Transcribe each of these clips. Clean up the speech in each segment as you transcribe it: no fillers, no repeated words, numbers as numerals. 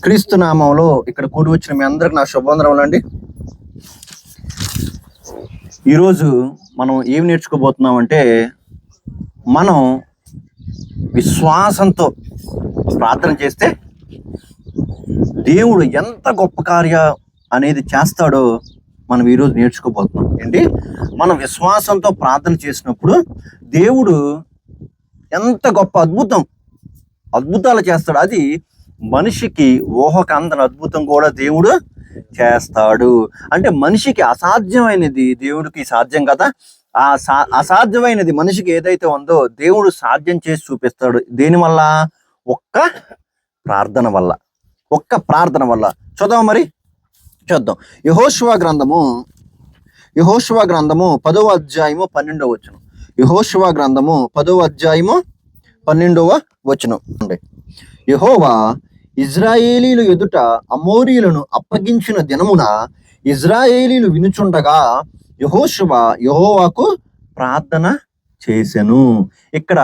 క్రీస్తు నామంలో ఇక్కడ కూడి వచ్చిన మీ అందరికి నా శుభవందనములు అండి. ఈరోజు మనం ఏం నేర్చుకోబోతున్నామంటే, మనం విశ్వాసంతో ప్రార్థన చేస్తే దేవుడు ఎంత గొప్ప కార్య అనేది చేస్తాడో మనం ఈరోజు నేర్చుకోబోతున్నాం. ఏంటి, మనం విశ్వాసంతో ప్రార్థన చేసినప్పుడు దేవుడు ఎంత గొప్ప అద్భుతాలు చేస్తాడు. అది మనిషికి ఊహకు అందని అద్భుతం కూడా దేవుడు చేస్తాడు. అంటే మనిషికి అసాధ్యమైనది దేవుడికి సాధ్యం కదా. అసాధ్యమైనది మనిషికి ఏదైతే ఉందో దేవుడు సాధ్యం చేసి చూపిస్తాడు. దేనివల్ల? ఒక్క ప్రార్థన వల్ల. చూద్దాం, మరి చూద్దాం. యెహోషువ గ్రంథము 10వ అధ్యాయము 12వ వచనం. యెహోషువ గ్రంథము 10వ అధ్యాయము 12వ వచనం. యెహోవా ఇజ్రాయేలీలు ఎదుట అమోరీయులను అప్పగించిన దినమున ఇజ్రాయేలీలు వినుచుండగా యెహోషువ యెహోవాకు ప్రార్థన చేసెను. ఇక్కడ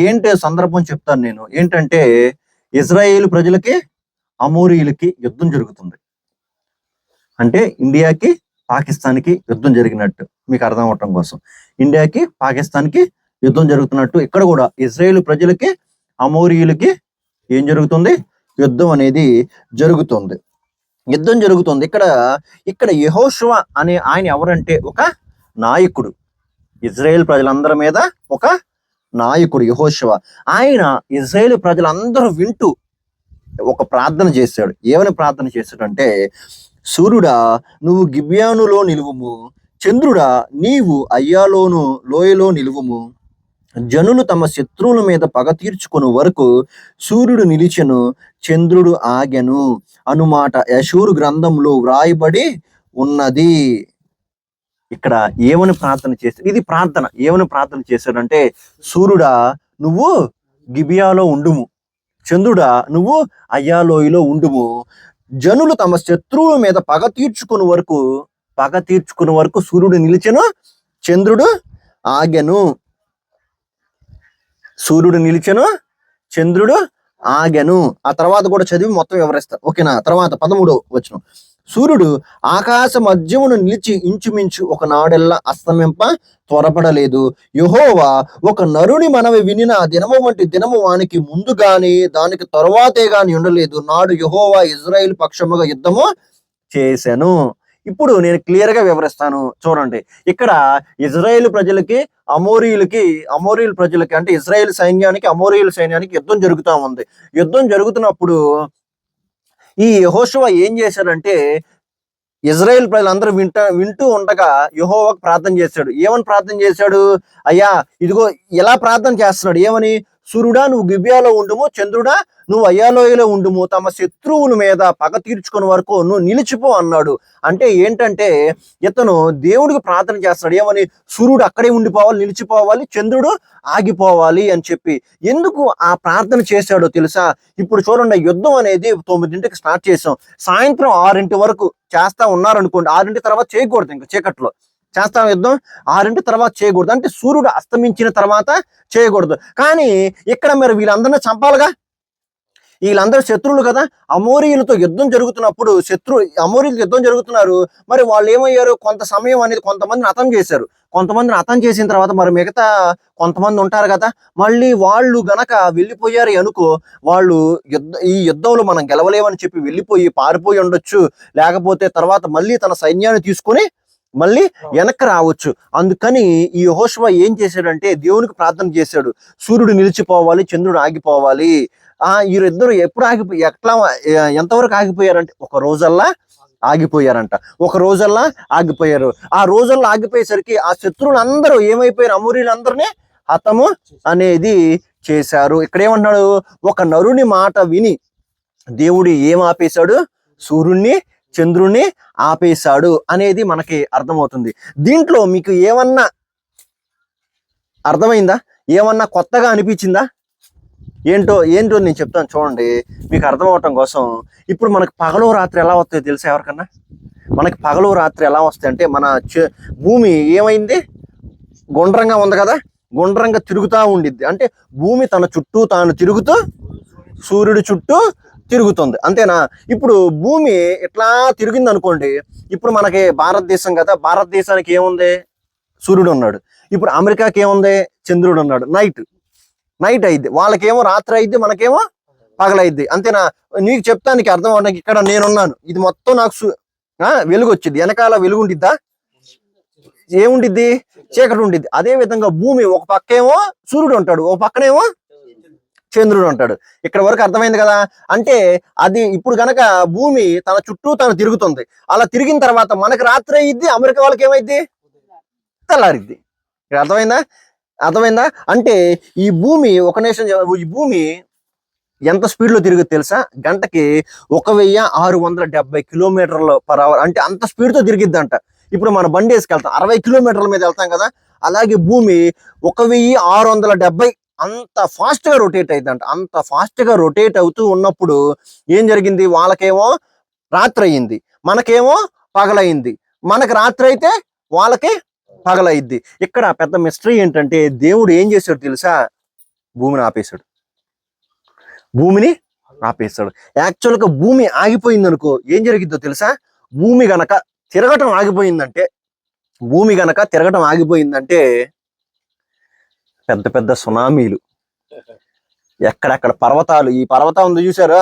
ఏంటి సందర్భం చెప్తాను నేను. ఏంటంటే, ఇజ్రాయేలు ప్రజలకి అమోరీయులకి యుద్ధం జరుగుతుంది. అంటే ఇండియాకి పాకిస్తాన్కి యుద్ధం జరిగినట్టు మీకు అర్థం అవటం కోసం, ఇండియాకి పాకిస్తాన్కి యుద్ధం జరుగుతున్నట్టు ఇక్కడ కూడా ఇజ్రాయేలు ప్రజలకి అమోరీయులకి ఏం జరుగుతుంది? యుద్ధం అనేది జరుగుతుంది. ఇక్కడ యెహోషువ అనే ఆయన ఎవరంటే ఒక నాయకుడు. ఇజ్రాయేల్ ప్రజలందరి మీద ఒక నాయకుడు యెహోషువ. ఆయన ఇజ్రాయేల్ ప్రజలందరూ వింటూ ఒక ప్రార్థన చేశాడు. ఏమని ప్రార్థన చేశాడంటే, సూర్యుడా నువ్వు గిబియానులో నిలువుము, చంద్రుడా నీవు అయ్యాలోను లోయలో నిలువుము. జనులు తమ శత్రువుల మీద పగ తీర్చుకుని వరకు సూర్యుడు నిలిచెను, చంద్రుడు ఆగెను అనుమాట యెషూరు గ్రంథంలో వ్రాయబడి ఉన్నది. ఇక్కడ ఏమని ప్రార్థన చేశాడు? ఇది ప్రార్థన. ఏమని ప్రార్థన చేశాడంటే, సూర్యుడా నువ్వు గిబియాలో ఉండుము, చంద్రుడా నువ్వు అయ్యాలోయలో ఉండుము. జనులు తమ శత్రువుల మీద పగ తీర్చుకుని వరకు సూర్యుడు నిలిచెను, చంద్రుడు ఆగెను. సూర్యుడు నిలిచెను, చంద్రుడు ఆగెను. ఆ తర్వాత కూడా చదివి మొత్తం వివరిస్తా, ఓకేనా? తర్వాత 13వ వచనం. సూర్యుడు ఆకాశ మధ్యమును నిలిచి ఇంచుమించు ఒక నాడెల్లా అస్తమింప త్వరపడలేదు. యెహోవా ఒక నరుని మనవి వినిన దినము వంటి దినము వానికి ముందు గాని దానికి తరువాతే గాని ఉండలేదు. నాడు యెహోవా ఇజ్రాయేలు పక్షముగా యుద్ధము చేసెను. ఇప్పుడు నేను క్లియర్ గా వివరిస్తాను, చూడండి. ఇక్కడ ఇజ్రాయేల్ ప్రజలకి అమోరీయుల ప్రజలకి అంటే ఇజ్రాయేల్ సైన్యానికి అమోరీయుల సైన్యానికి యుద్ధం జరుగుతూ ఉంది. యుద్ధం జరుగుతున్నప్పుడు ఈ యెహోషువ ఏం చేశాడంటే, ఇజ్రాయేల్ ప్రజలందరూ వింటూ ఉండగా యెహోవాకు ప్రార్థన చేశాడు. ఏమని ప్రార్థన చేశాడు? అయ్యా ఇదిగో ఎలా ప్రార్థన చేస్తున్నాడు. ఏమని? సూర్యుడా నువ్వు గిబియాలో ఉండుము, చంద్రుడా నువ్వు అయ్యాలోయలో ఉండుము. తమ శత్రువుల మీద పగ తీర్చుకునే వరకు నువ్వు నిలిచిపో అన్నాడు. అంటే ఏంటంటే, ఇతను దేవుడికి ప్రార్థన చేస్తున్నాడు. ఏమని? సూర్యుడు అక్కడే ఉండిపోవాలి, నిలిచిపోవాలి, చంద్రుడు ఆగిపోవాలి అని చెప్పి. ఎందుకు ఆ ప్రార్థన చేశాడో తెలుసా? ఇప్పుడు చూడండి, యుద్ధం అనేది 9ంటికి స్టార్ట్ చేసాం, సాయంత్రం 6 వరకు చేస్తా ఉన్నారనుకోండి. 6 తర్వాత చేయకూడదు, ఇంకా చీకట్లో చేస్తాం యుద్ధం. 6 తర్వాత చేయకూడదు, అంటే సూర్యుడు అస్తమించిన తర్వాత చేయకూడదు. కానీ ఇక్కడ మరి వీళ్ళందరినీ చంపాలిగా, వీళ్ళందరూ శత్రువులు కదా. అమోరీయులతో యుద్ధం జరుగుతున్నప్పుడు అమోరీయులు యుద్ధం జరుగుతున్నారు. మరి వాళ్ళు ఏమయ్యారు? కొంత సమయం అనేది కొంతమందిని హతం చేశారు. కొంతమందిని హతం చేసిన తర్వాత మరి మిగతా కొంతమంది ఉంటారు కదా, మళ్ళీ వాళ్ళు గనక వెళ్ళిపోయారు అనుకో, వాళ్ళు ఈ యుద్ధంలో మనం గెలవలేమని చెప్పి వెళ్ళిపోయి పారిపోయి ఉండొచ్చు. లేకపోతే తర్వాత మళ్ళీ తన సైన్యాన్ని తీసుకొని మళ్ళీ వెనక్కి రావచ్చు. అందుకని ఈ యెహోషువ ఏం చేశాడంటే, దేవునికి ప్రార్థన చేశాడు. సూర్యుడు నిలిచిపోవాలి, చంద్రుడు ఆగిపోవాలి. వీరిద్దరు ఎప్పుడు ఎంతవరకు ఆగిపోయారంటే ఒక రోజల్లా ఆగిపోయారు. ఆ రోజల్లా ఆగిపోయేసరికి ఆ శత్రువులందరూ ఏమైపోయారు? అమోరీయులందరినీ హతము అనేది చేశారు. ఇక్కడ ఏమన్నాడు? ఒక నరుని మాట విని దేవుడు ఏం ఆపేశాడు? సూర్యుడిని చంద్రుణ్ణి ఆపేశాడు అనేది మనకి అర్థమవుతుంది. దీంట్లో మీకు ఏమన్నా అర్థమైందా? ఏమన్నా కొత్తగా అనిపించిందా? ఏంటో నేను చెప్తాను, చూడండి మీకు అర్థం అవటం కోసం. ఇప్పుడు మనకు పగలు రాత్రి ఎలా వస్తాయో తెలుసా ఎవరికన్నా? మనకి పగలు రాత్రి ఎలా వస్తాయి అంటే, మన భూమి ఏమైంది? గుండ్రంగా ఉంది కదా, గుండ్రంగా తిరుగుతూ ఉండిద్ది. అంటే భూమి తన చుట్టూ తాను తిరుగుతూ సూర్యుడి చుట్టూ తిరుగుతుంది, అంతేనా? ఇప్పుడు భూమి ఇట్లా తిరిగింది అనుకోండి, ఇప్పుడు మనకి భారతదేశం కదా, భారతదేశానికి ఏముంది? సూర్యుడు ఉన్నాడు. ఇప్పుడు అమెరికాకి ఏముంది? చంద్రుడు ఉన్నాడు. నైట్ అయింది, వాళ్ళకేమో రాత్రి అయింది, మనకేమో పగలైద్ది, అంతేనా? నీకు చెప్తానికి అర్థం అవడానికి ఇక్కడ నేనున్నాను, ఇది మొత్తం నాకు వెలుగు వచ్చింది, వెనకాల వెలుగు ఉండిద్దా? ఏముండిద్ది? చీకటి ఉండిద్ది. అదే విధంగా భూమి ఒక పక్కేమో సూర్యుడు ఉంటాడు, ఒక పక్కనేమో చంద్రుడు ఉంటాడు. ఇక్కడ వరకు అర్థమైంది కదా? అంటే అది ఇప్పుడు గనక భూమి తన చుట్టూ తను తిరుగుతుంది, అలా తిరిగిన తర్వాత మనకి రాత్రి అయ్యిద్ది, అమెరికా వాళ్ళకి ఏమైద్ది? తెల్లారిద్ది. ఇక్కడ అర్థమైందా? అంటే ఈ భూమి ఈ భూమి ఎంత స్పీడ్ లో తిరుగుతుంది తెలుసా? గంటకి 1670 కిలోమీటర్ల/అవర్, అంటే అంత స్పీడ్ తో తిరిగిద్దంట. ఇప్పుడు మన బండి వేసుకెళ్తాం 60 కిలోమీటర్ల మీద వెళ్తాం కదా, అలాగే భూమి 1670 అంత ఫాస్ట్ గా రొటేట్ అయిందంట. అంత ఫాస్ట్ గా రొటేట్ అవుతూ ఉన్నప్పుడు ఏం జరిగింది? వాళ్ళకేమో రాత్రి అయింది, మనకేమో పగలయింది. మనకి రాత్రి అయితే వాళ్ళకి పగలయిద్ది. ఇక్కడ పెద్ద మిస్టరీ ఏంటంటే, దేవుడు ఏం చేశాడు తెలుసా? భూమిని ఆపేశాడు. యాక్చువల్ గా భూమి ఆగిపోయింది అనుకో, ఏం జరిగిద్దో తెలుసా? భూమి గనక తిరగటం ఆగిపోయిందంటే పెద్ద పెద్ద సునామీలు, ఎక్కడెక్కడ పర్వతాలు, ఈ పర్వతం ఉంది చూసారా,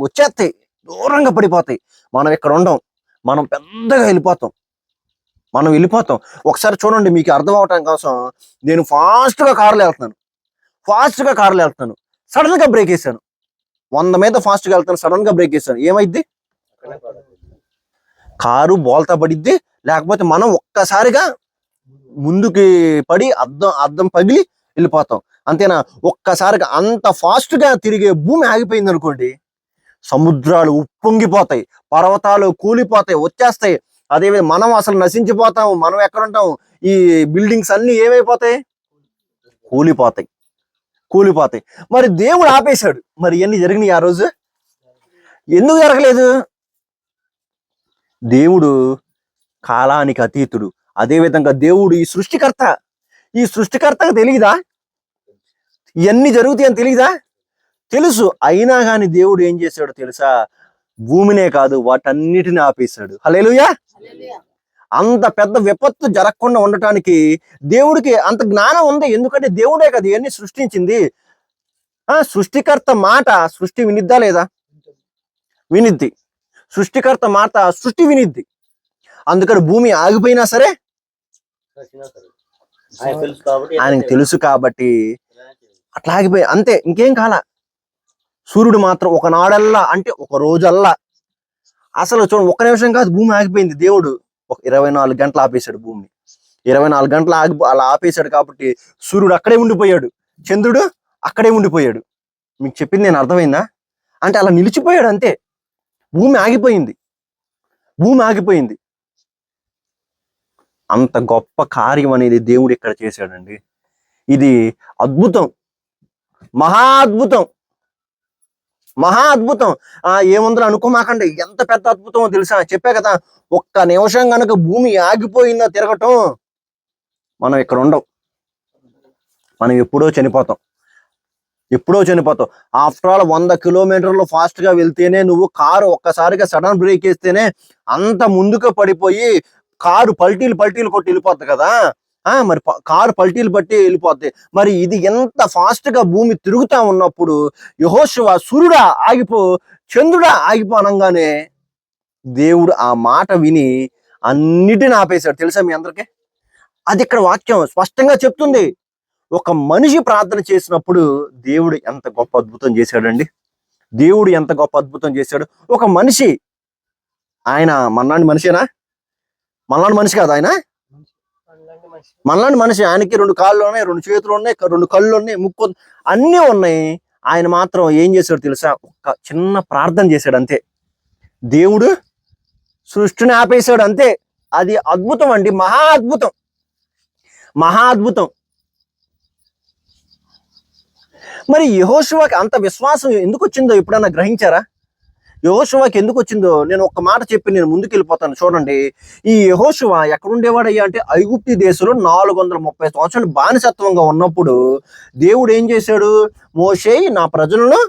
వచ్చేస్తాయి, దూరంగా పడిపోతాయి. మనం ఇక్కడ ఉండం, మనం పెద్దగా వెళ్ళిపోతాం. ఒకసారి చూడండి, మీకు అర్థం అవటం కోసం నేను ఫాస్ట్ గా కారులో వెళ్తున్నాను, సడన్ గా బ్రేక్ వేసాను. 100 మీద ఫాస్ట్ గా వెళ్తాను, సడన్ గా బ్రేక్ వేసాను, ఏమైద్ది? కారు బోల్తా పడిద్ది, లేకపోతే మనం ఒక్కసారిగా ముందుకి పడి అద్దం పగిలి వెళ్ళిపోతాం, అంతేనా? ఒక్కసారిగా అంత ఫాస్ట్ గా తిరిగే భూమి ఆగిపోయింది అనుకోండి, సముద్రాలు ఉప్పొంగిపోతాయి, పర్వతాలు కూలిపోతాయి, వచ్చేస్తాయి. అదేవిధంగా మనం అసలు నశించిపోతాము. మనం ఎక్కడ ఉంటాం? ఈ బిల్డింగ్స్ అన్ని ఏమైపోతాయి? కూలిపోతాయి. మరి దేవుడు ఆపేశాడు. మరి ఇవన్నీ జరిగినాయి ఆ రోజు? ఎందుకు జరగలేదు? దేవుడు కాలానికి అతీతుడు. అదే విధంగా దేవుడు ఈ సృష్టికర్తకు తెలియదా ఇవన్నీ జరుగుతాయని? తెలియదా? తెలుసు. అయినా కానీ దేవుడు ఏం చేశాడు తెలుసా? భూమినే కాదు, వాటన్నిటిని ఆపేశాడు. హల్లెలూయా. అంత పెద్ద విపత్తు జరగకుండా ఉండటానికి దేవుడికి అంత జ్ఞానం ఉంది. ఎందుకంటే దేవుడే కదా ఇవన్నీ సృష్టించింది. సృష్టికర్త మాట సృష్టి వినిద్దా లేదా? వినిద్ది. సృష్టికర్త మాట సృష్టి వినిద్ది. అందుకని భూమి ఆగిపోయినా సరే ఆయనకు తెలుసు కాబట్టి అట్లా ఆగిపోయి అంతే, ఇంకేం కాల. సూర్యుడు మాత్రం ఒకనాడల్లా, అంటే ఒక రోజల్లా, అసలు చూడండి, 1 నిమిషం కాదు భూమి ఆగిపోయింది. దేవుడు ఒక 24 గంటలు ఆపేశాడు భూమిని. 24 గంటలు అలా ఆపేశాడు కాబట్టి సూర్యుడు అక్కడే ఉండిపోయాడు, చంద్రుడు అక్కడే ఉండిపోయాడు. మీకు చెప్పింది నేను అర్థమైందా? అంటే అలా నిలిచిపోయాడు అంతే. భూమి ఆగిపోయింది. అంత గొప్ప కార్యం అనేది దేవుడు ఇక్కడ చేశాడండి. ఇది అద్భుతం, మహా అద్భుతం. ఏముందో అనుకోమాకండి, ఎంత పెద్ద అద్భుతమో తెలుసా? చెప్పా కదా, 1 నిమిషం కనుక భూమి ఆగిపోయిందా తిరగటం, మనం ఇక్కడ ఉండం, మనం ఎప్పుడో చనిపోతాం. ఆఫ్టర్ ఆల్ 100 కిలోమీటర్లు ఫాస్ట్ గా వెళ్తేనే, నువ్వు కారు ఒక్కసారిగా సడన్ బ్రేక్ వేస్తేనే అంత ముందుకు పడిపోయి కారు పల్టీలు కొట్టి వెళ్ళిపోద్ది కదా. మరి కారు పల్టీలు పట్టి వెళ్ళిపోద్ది. మరి ఇది ఎంత ఫాస్ట్ గా భూమి తిరుగుతా ఉన్నప్పుడు యెహోషువ సూర్యుడా ఆగిపో, చంద్రుడా ఆగిపో అనగానే దేవుడు ఆ మాట విని అన్నిటిని ఆపేశాడు. తెలుసా మీ అందరికీ? అది ఇక్కడ వాక్యం స్పష్టంగా చెప్తుంది. ఒక మనిషి ప్రార్థన చేసినప్పుడు దేవుడు ఎంత గొప్ప అద్భుతం చేశాడండి. ఒక మనిషి, ఆయన మనలాంటి మనిషేనా? మనలాంటి మనిషి కాదు ఆయన, మనలాంటి మనిషి. ఆయనకి 2 కాళ్ళు ఉన్నాయి, 2 చేతులు ఉన్నాయి, 2 కళ్ళు ఉన్నాయి, ముక్కు అన్నీ ఉన్నాయి. ఆయన మాత్రం ఏం చేశాడు తెలుసా? ఒక చిన్న ప్రార్థన చేశాడు అంతే. దేవుడు సృష్టిని ఆపేశాడు అంతే. అది అద్భుతం అండి, మహా అద్భుతం. మరి యెహోషువకి అంత విశ్వాసం ఎందుకు వచ్చిందో ఎప్పుడన్నా గ్రహించారా? యెహోషువకి ఎందుకు వచ్చిందో నేను ఒక్క మాట చెప్పి నేను ముందుకు వెళ్ళిపోతాను. చూడండి, ఈ యెహోషువ ఎక్కడుండేవాడయ్యా అంటే ఐగుప్తు దేశంలో 430 సంవత్సరాలు బానిసత్వంగా ఉన్నప్పుడు దేవుడు ఏం చేశాడు? మోషే నా ప్రజలను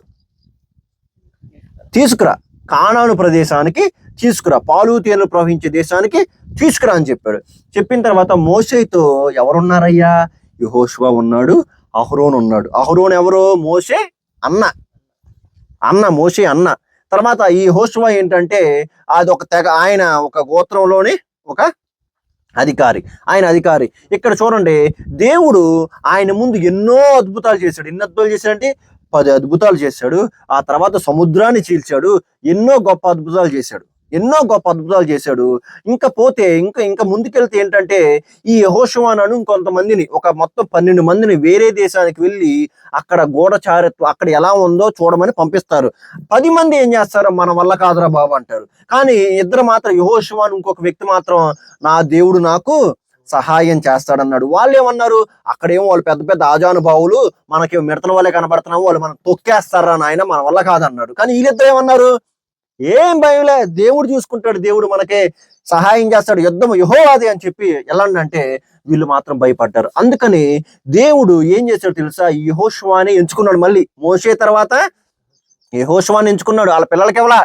తీసుకురా, కానాను ప్రదేశానికి తీసుకురా, పాలు తేనెలు ప్రవహించే దేశానికి తీసుకురా అని చెప్పాడు. చెప్పిన తర్వాత మోషేతో ఎవరున్నారయ్యా? యెహోషువ ఉన్నాడు, అహరోను ఉన్నాడు. అహరోను ఎవరు? మోషే అన్న మోషే అన్న. తర్వాత ఈ యెహోషువ ఏంటంటే అది ఒక తెగ, ఆయన ఒక గోత్రంలోని ఒక అధికారి, ఆయన అధికారి. ఇక్కడ చూడండి, దేవుడు ఆయన ముందు ఎన్నో అద్భుతాలు చేశాడు. ఎన్ని అద్భుతాలు చేశాడంటే 10 అద్భుతాలు చేశాడు. ఆ తర్వాత సముద్రాన్ని చీల్చాడు. ఎన్నో గొప్ప అద్భుతాలు చేశాడు. ఇంకా పోతే ఇంకా ముందుకెళ్తే ఏంటంటే ఈ యెహోషువను ఇంకొంతమందిని, ఒక మొత్తం 12 మందిని వేరే దేశానికి వెళ్ళి అక్కడ గూఢచారత్వం అక్కడ ఎలా ఉందో చూడమని పంపిస్తారు. 10 మంది ఏం చేస్తారు? మన వల్ల కాదురా బాబు అంటారు. కానీ ఇద్దరు మాత్రం, యెహోషువను ఇంకొక వ్యక్తి మాత్రం, నా దేవుడు నాకు సహాయం చేస్తాడన్నాడు. వాళ్ళు ఏమన్నారు? అక్కడేమో వాళ్ళు పెద్ద పెద్ద ఆజానుభావులు, మనకి మిడతల వల్లే కనబడుతున్నాము, వాళ్ళు మనం తొక్కేస్తారా నాయన, మన వల్ల కాదన్నాడు. కానీ వీళ్ళిద్దరు ఏమన్నారు? ఏం భయంలే, దేవుడు చూసుకుంటాడు, దేవుడు మనకే సహాయం చేస్తాడు, యుద్ధం యెహోవాదే అని చెప్పి ఎలా అంటే వీళ్ళు మాత్రం భయపడ్డారు. అందుకని దేవుడు ఏం చేశాడు తెలుసా? ఈ యెహోషువని ఎంచుకున్నాడు. మళ్ళీ మోషే తర్వాత యెహోషువని ఎంచుకున్నాడు. వాళ్ళ పిల్లలకి ఎవలా?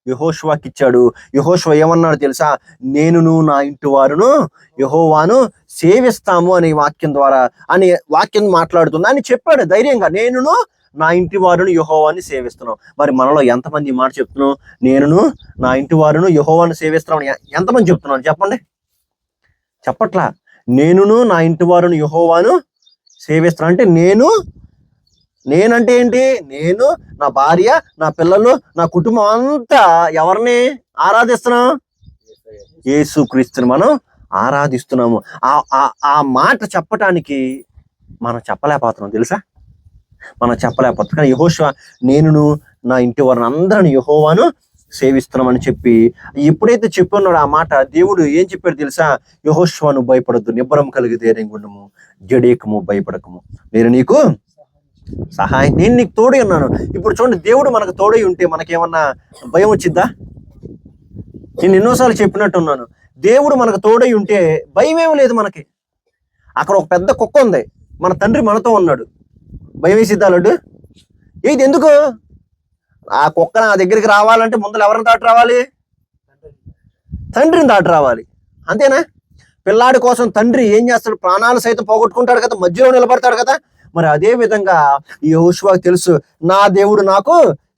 యెహోషువకి ఇచ్చాడు. యెహోషువ ఏమన్నాడు తెలుసా? నేనును నా ఇంటి వారును యెహోవాను సేవిస్తాము అనే వాక్యం మాట్లాడుతుంది అని చెప్పాడు ధైర్యంగా. నేనును నా ఇంటి వారును యెహోవాని సేవిస్తున్నాం. మరి మనలో ఎంతమంది మాట చెప్తున్నాం? నేనును నా ఇంటి వారును యెహోవాను సేవిస్తున్నాం ఎంతమంది చెప్తున్నాను చెప్పండి? చెప్పట్లా. నేనును నా ఇంటి వారును యెహోవాను సేవిస్తున్నాను అంటే నేనంటే ఏంటి? నేను, నా భార్య, నా పిల్లలు, నా కుటుంబం అంతా ఎవరిని ఆరాధిస్తున్నాం? యేసుక్రీస్తుని మనం ఆరాధిస్తున్నాము. ఆ మాట చెప్పటానికి మనం చెప్పలేకపోతున్నాం తెలుసా? కానీ యెహోషువ నేనును నా ఇంటి వారిని అందరిని యెహోవాను సేవిస్తున్నామని చెప్పి ఎప్పుడైతే చెప్పున్నాడో ఆ మాట, దేవుడు ఏం చెప్పాడు తెలుసా? యెహోషువను భయపడద్దు, నిబ్బరం కలిగి ధైర్యంగా ఉండము, జడేకము, భయపడకము, నేను నీకు సహాయం, నేను నీకు తోడై ఉన్నాను. ఇప్పుడు చూడండి, దేవుడు మనకు తోడై ఉంటే మనకేమన్నా భయం వచ్చిద్దా? నేను ఎన్నోసార్లు చెప్పినట్టున్నాను, దేవుడు మనకు తోడై ఉంటే భయం ఏమి లేదు మనకి. అక్కడ ఒక పెద్ద కుక్క ఉంది, మన తండ్రి మనతో ఉన్నాడు, భయం వేసిద్దా లడ్డు? ఇది ఎందుకు? ఆ కుక్క నా దగ్గరికి రావాలంటే ముందర ఎవరిని దాటి రావాలి? తండ్రిని దాటి రావాలి, అంతేనా? పిల్లాడి కోసం తండ్రి ఏం చేస్తాడు? ప్రాణాలు సైతం పోగొట్టుకుంటాడు కదా, మధ్యలో నిలబడతాడు కదా. మరి అదే విధంగా యెహోషువకు తెలుసు, నా దేవుడు నాకు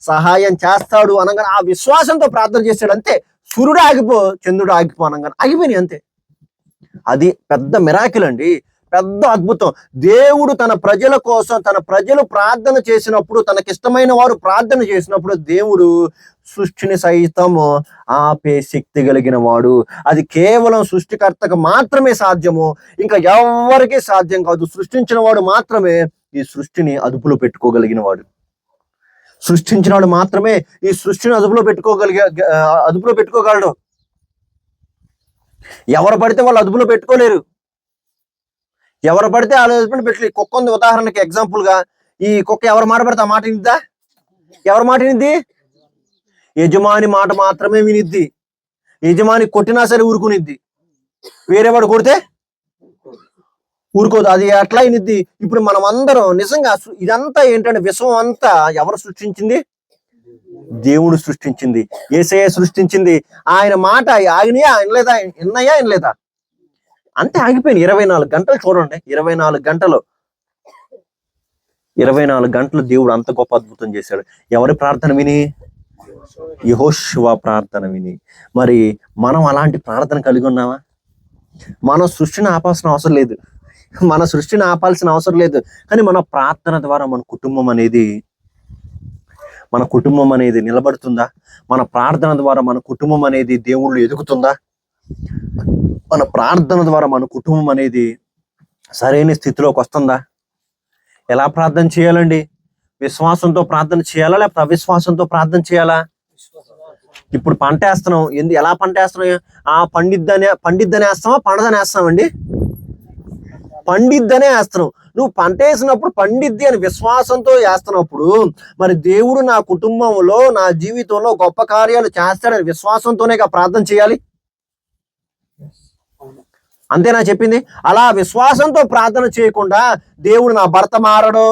సహాయం చేస్తాడు అనగానే ఆ విశ్వాసంతో ప్రార్థన చేశాడు. అంతే, సూర్యుడు ఆగిపో, చంద్రుడు ఆగిపో అనగానే ఆగిపోయినాయి అంతే. అది పెద్ద మిరాకిల్ అండి, పెద్ద అద్భుతం. దేవుడు తన ప్రజల కోసం, తన ప్రజలు ప్రార్థన చేసినప్పుడు, తనకిష్టమైన వారు ప్రార్థన చేసినప్పుడు దేవుడు సృష్టిని సైతం ఆపే శక్తి కలిగిన వాడు. అది కేవలం సృష్టికర్తకు మాత్రమే సాధ్యము, ఇంకా ఎవరికీ సాధ్యం కాదు. సృష్టించిన వాడు మాత్రమే ఈ సృష్టిని అదుపులో పెట్టుకోగలిగిన వాడు. సృష్టించిన వాడు మాత్రమే ఈ సృష్టిని అదుపులో పెట్టుకోగలడు. ఎవరు పడితే వాళ్ళు అదుపులో పెట్టుకోలేరు. ఎవరు పడితే వాళ్ళ అదుపులో పెట్టలేదు. కుక్క ఉంది ఉదాహరణకి, ఎగ్జాంపుల్ గా. ఈ కుక్క ఎవరు మాట పడితే ఆ మాట వినిద్దా? ఎవరు మాట వినిద్ది? యజమాని మాట మాత్రమే వినిద్ది. యజమాని కొట్టినా సరే ఊరుకునిద్ది, వేరేవాడు కొడితే ఊరుకోదు. అది అట్లా వినిద్ది. ఇప్పుడు మనం అందరం నిజంగా ఇదంతా ఏంటంటే విశ్వం అంతా ఎవరు సృష్టించింది? దేవుడు సృష్టించింది, యేసయ్య సృష్టించింది. ఆయన మాట ఆగినాయా వినలేదా? వినలేదా? అంతే, ఆగిపోయింది. 24 గంటలు చూడండి, 24 గంటలు దేవుడు అంత గొప్ప అద్భుతం చేశాడు. ఎవరి ప్రార్థన విని? యెహోషువ ప్రార్థన విని. మరి మనం అలాంటి ప్రార్థన కలిగి ఉన్నామా? మనం సృష్టిని ఆపాల్సిన అవసరం లేదు, కానీ మన ప్రార్థన ద్వారా మన కుటుంబం అనేది నిలబడుతుందా? మన ప్రార్థన ద్వారా మన కుటుంబం అనేది దేవుళ్ళు ఎదుగుతుందా? మన ప్రార్థన ద్వారా మన కుటుంబం అనేది సరైన స్థితిలోకి వస్తుందా? ఎలా ప్రార్థన చేయాలండి? విశ్వాసంతో ప్రార్థన చేయాలా, లేకపోతే అవిశ్వాసంతో ప్రార్థన చేయాలా? ఇప్పుడు పంట వేస్తున్నాం, ఎలా పంట వేస్తున్నాం? పండిద్దనే వేస్తామా, పండదనే వేస్తామండి? పండిద్దనే వేస్తున్నాం. నువ్వు పంట వేసినప్పుడు పండిద్ది అని విశ్వాసంతో వేస్తున్నప్పుడు, మరి దేవుడు నా కుటుంబంలో, నా జీవితంలో గొప్ప కార్యాలు చేస్తాడని విశ్వాసంతోనే ప్రార్థన చేయాలి. అంతేనా చెప్పింది? అలా విశ్వాసంతో ప్రార్థన చేయకుండా దేవుడు నా భర్త మారడు,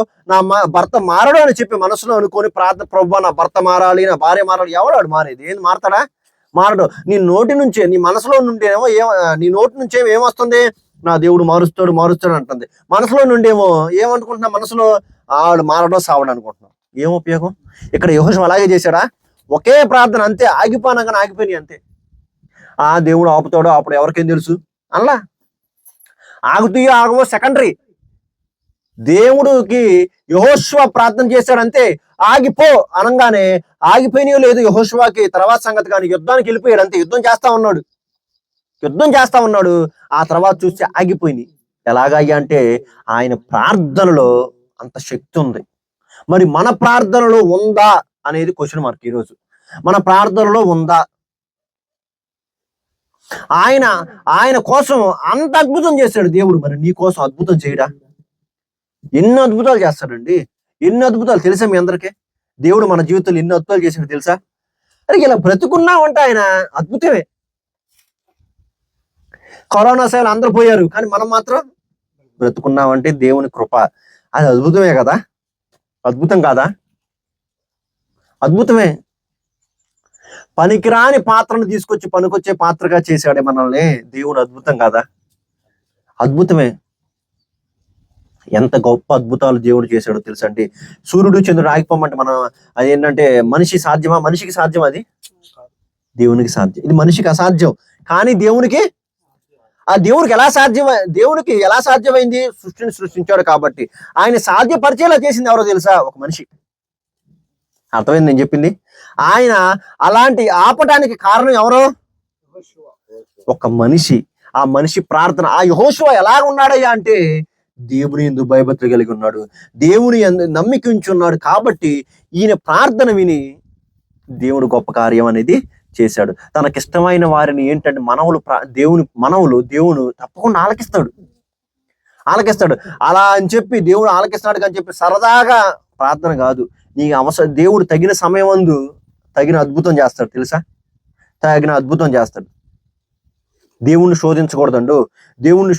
భర్త మారడు అని చెప్పి మనసులో అనుకొని ప్రార్థన, ప్రభువా నా భర్త మారాలి, నా భార్య మారాలి. ఎవడాడు మారేది? ఏంది మారతాడా? మారడు. నీ నోటి నుంచే, నీ మనసులో నుండేమో నీ నోటి నుంచే ఏమొస్తుంది? నా దేవుడు మారుస్తాడు మారుస్తాడు అంటుంది. మనసులో నుండేమో ఏమనుకుంటున్నా? మనసులో ఆడు మారడో సావడం అనుకుంటున్నాం. ఏం ఉపయోగం? ఇక్కడ యెహోషువ అలాగే చేశాడా? ఒకే ప్రార్థన, అంతే, ఆగిపోయినాక ఆగిపోయినాయి అంతే. దేవుడు ఆపుతాడో అప్పుడు ఎవరికేం తెలుసు? అలా ఆగుతీయో ఆగవో సెకండరీ. దేవుడికి యెహోషువ ప్రార్థన చేశాడంతే. ఆగిపో అనగానే ఆగిపోయినాయో లేదు యెహోషువకి తర్వాత సంగతి, కానీ యుద్ధానికి వెళ్ళిపోయాడు అంతే. యుద్ధం చేస్తా ఉన్నాడు. ఆ తర్వాత చూస్తే ఆగిపోయినాయి. ఎలాగయ్యా అంటే ఆయన ప్రార్థనలో అంత శక్తి ఉంది. మరి మన ప్రార్థనలో ఉందా అనేది క్వశ్చన్ మార్క్ ఈరోజు. మన ప్రార్థనలో ఉందా? ఆయన కోసం అంత అద్భుతం చేశాడు దేవుడు, మరి నీ కోసం అద్భుతం చేయడా? ఎన్ని అద్భుతాలు చేస్తాడండి, ఎన్ని అద్భుతాలు తెలుసా మీ అందరికీ? దేవుడు మన జీవితంలో ఎన్ని అద్భుతాలు చేశాడు తెలుసా? అరే ఇలా బ్రతుకున్నామంటే ఆయన అద్భుతమే. కరోనా సేవలు అందరూ పోయారు, కానీ మనం మాత్రం బ్రతుకున్నామంటే దేవుని కృప. అది అద్భుతమే కదా? అద్భుతం కాదా? అద్భుతమే. పనికిరాని పాత్రను తీసుకొచ్చి పనికొచ్చే పాత్రగా చేశాడే మనల్ని దేవుడు. అద్భుతం కాదా? అద్భుతమే. ఎంత గొప్ప అద్భుతాలు దేవుడు చేశాడో తెలుసా అండి. సూర్యుడు చంద్రుడు ఆగిపోమంటే మనం అదేంటంటే మనిషి సాధ్యమా? మనిషికి సాధ్యం, అది దేవునికి సాధ్యం. ఇది మనిషికి అసాధ్యం, కానీ దేవునికి దేవునికి ఎలా సాధ్యమైంది? సృష్టిని సృష్టించాడు కాబట్టి. ఆయన సాధ్యపరిచేలా చేసింది ఎవరో తెలుసా? ఒక మనిషి. అర్థమైంది నేను చెప్పింది? ఆయన అలాంటి ఆపటానికి కారణం ఎవరో? ఒక మనిషి. ఆ మనిషి ప్రార్థన. ఆ యెహోషువ ఎలాగ ఉన్నాడయ్యా అంటే దేవుని యందు భయభక్తులు కలిగి ఉన్నాడు, దేవుని నమ్మిక ఉంచున్నాడు. కాబట్టి ఈయన ప్రార్థన విని దేవుడు గొప్ప కార్యం అనేది చేశాడు. తనకిష్టమైన వారిని ఏంటంటే దేవుడు తప్పకుండా ఆలకిస్తాడు. అలా అని చెప్పి దేవుడు ఆలకిస్తాడు అని చెప్పి సరదాగా ప్రార్థన కాదు. నీకు అవసరం, దేవుడు తగిన సమయం తగిన అద్భుతం చేస్తాడు తెలుసా? తగిన అద్భుతం చేస్తాడు. దేవుణ్ణి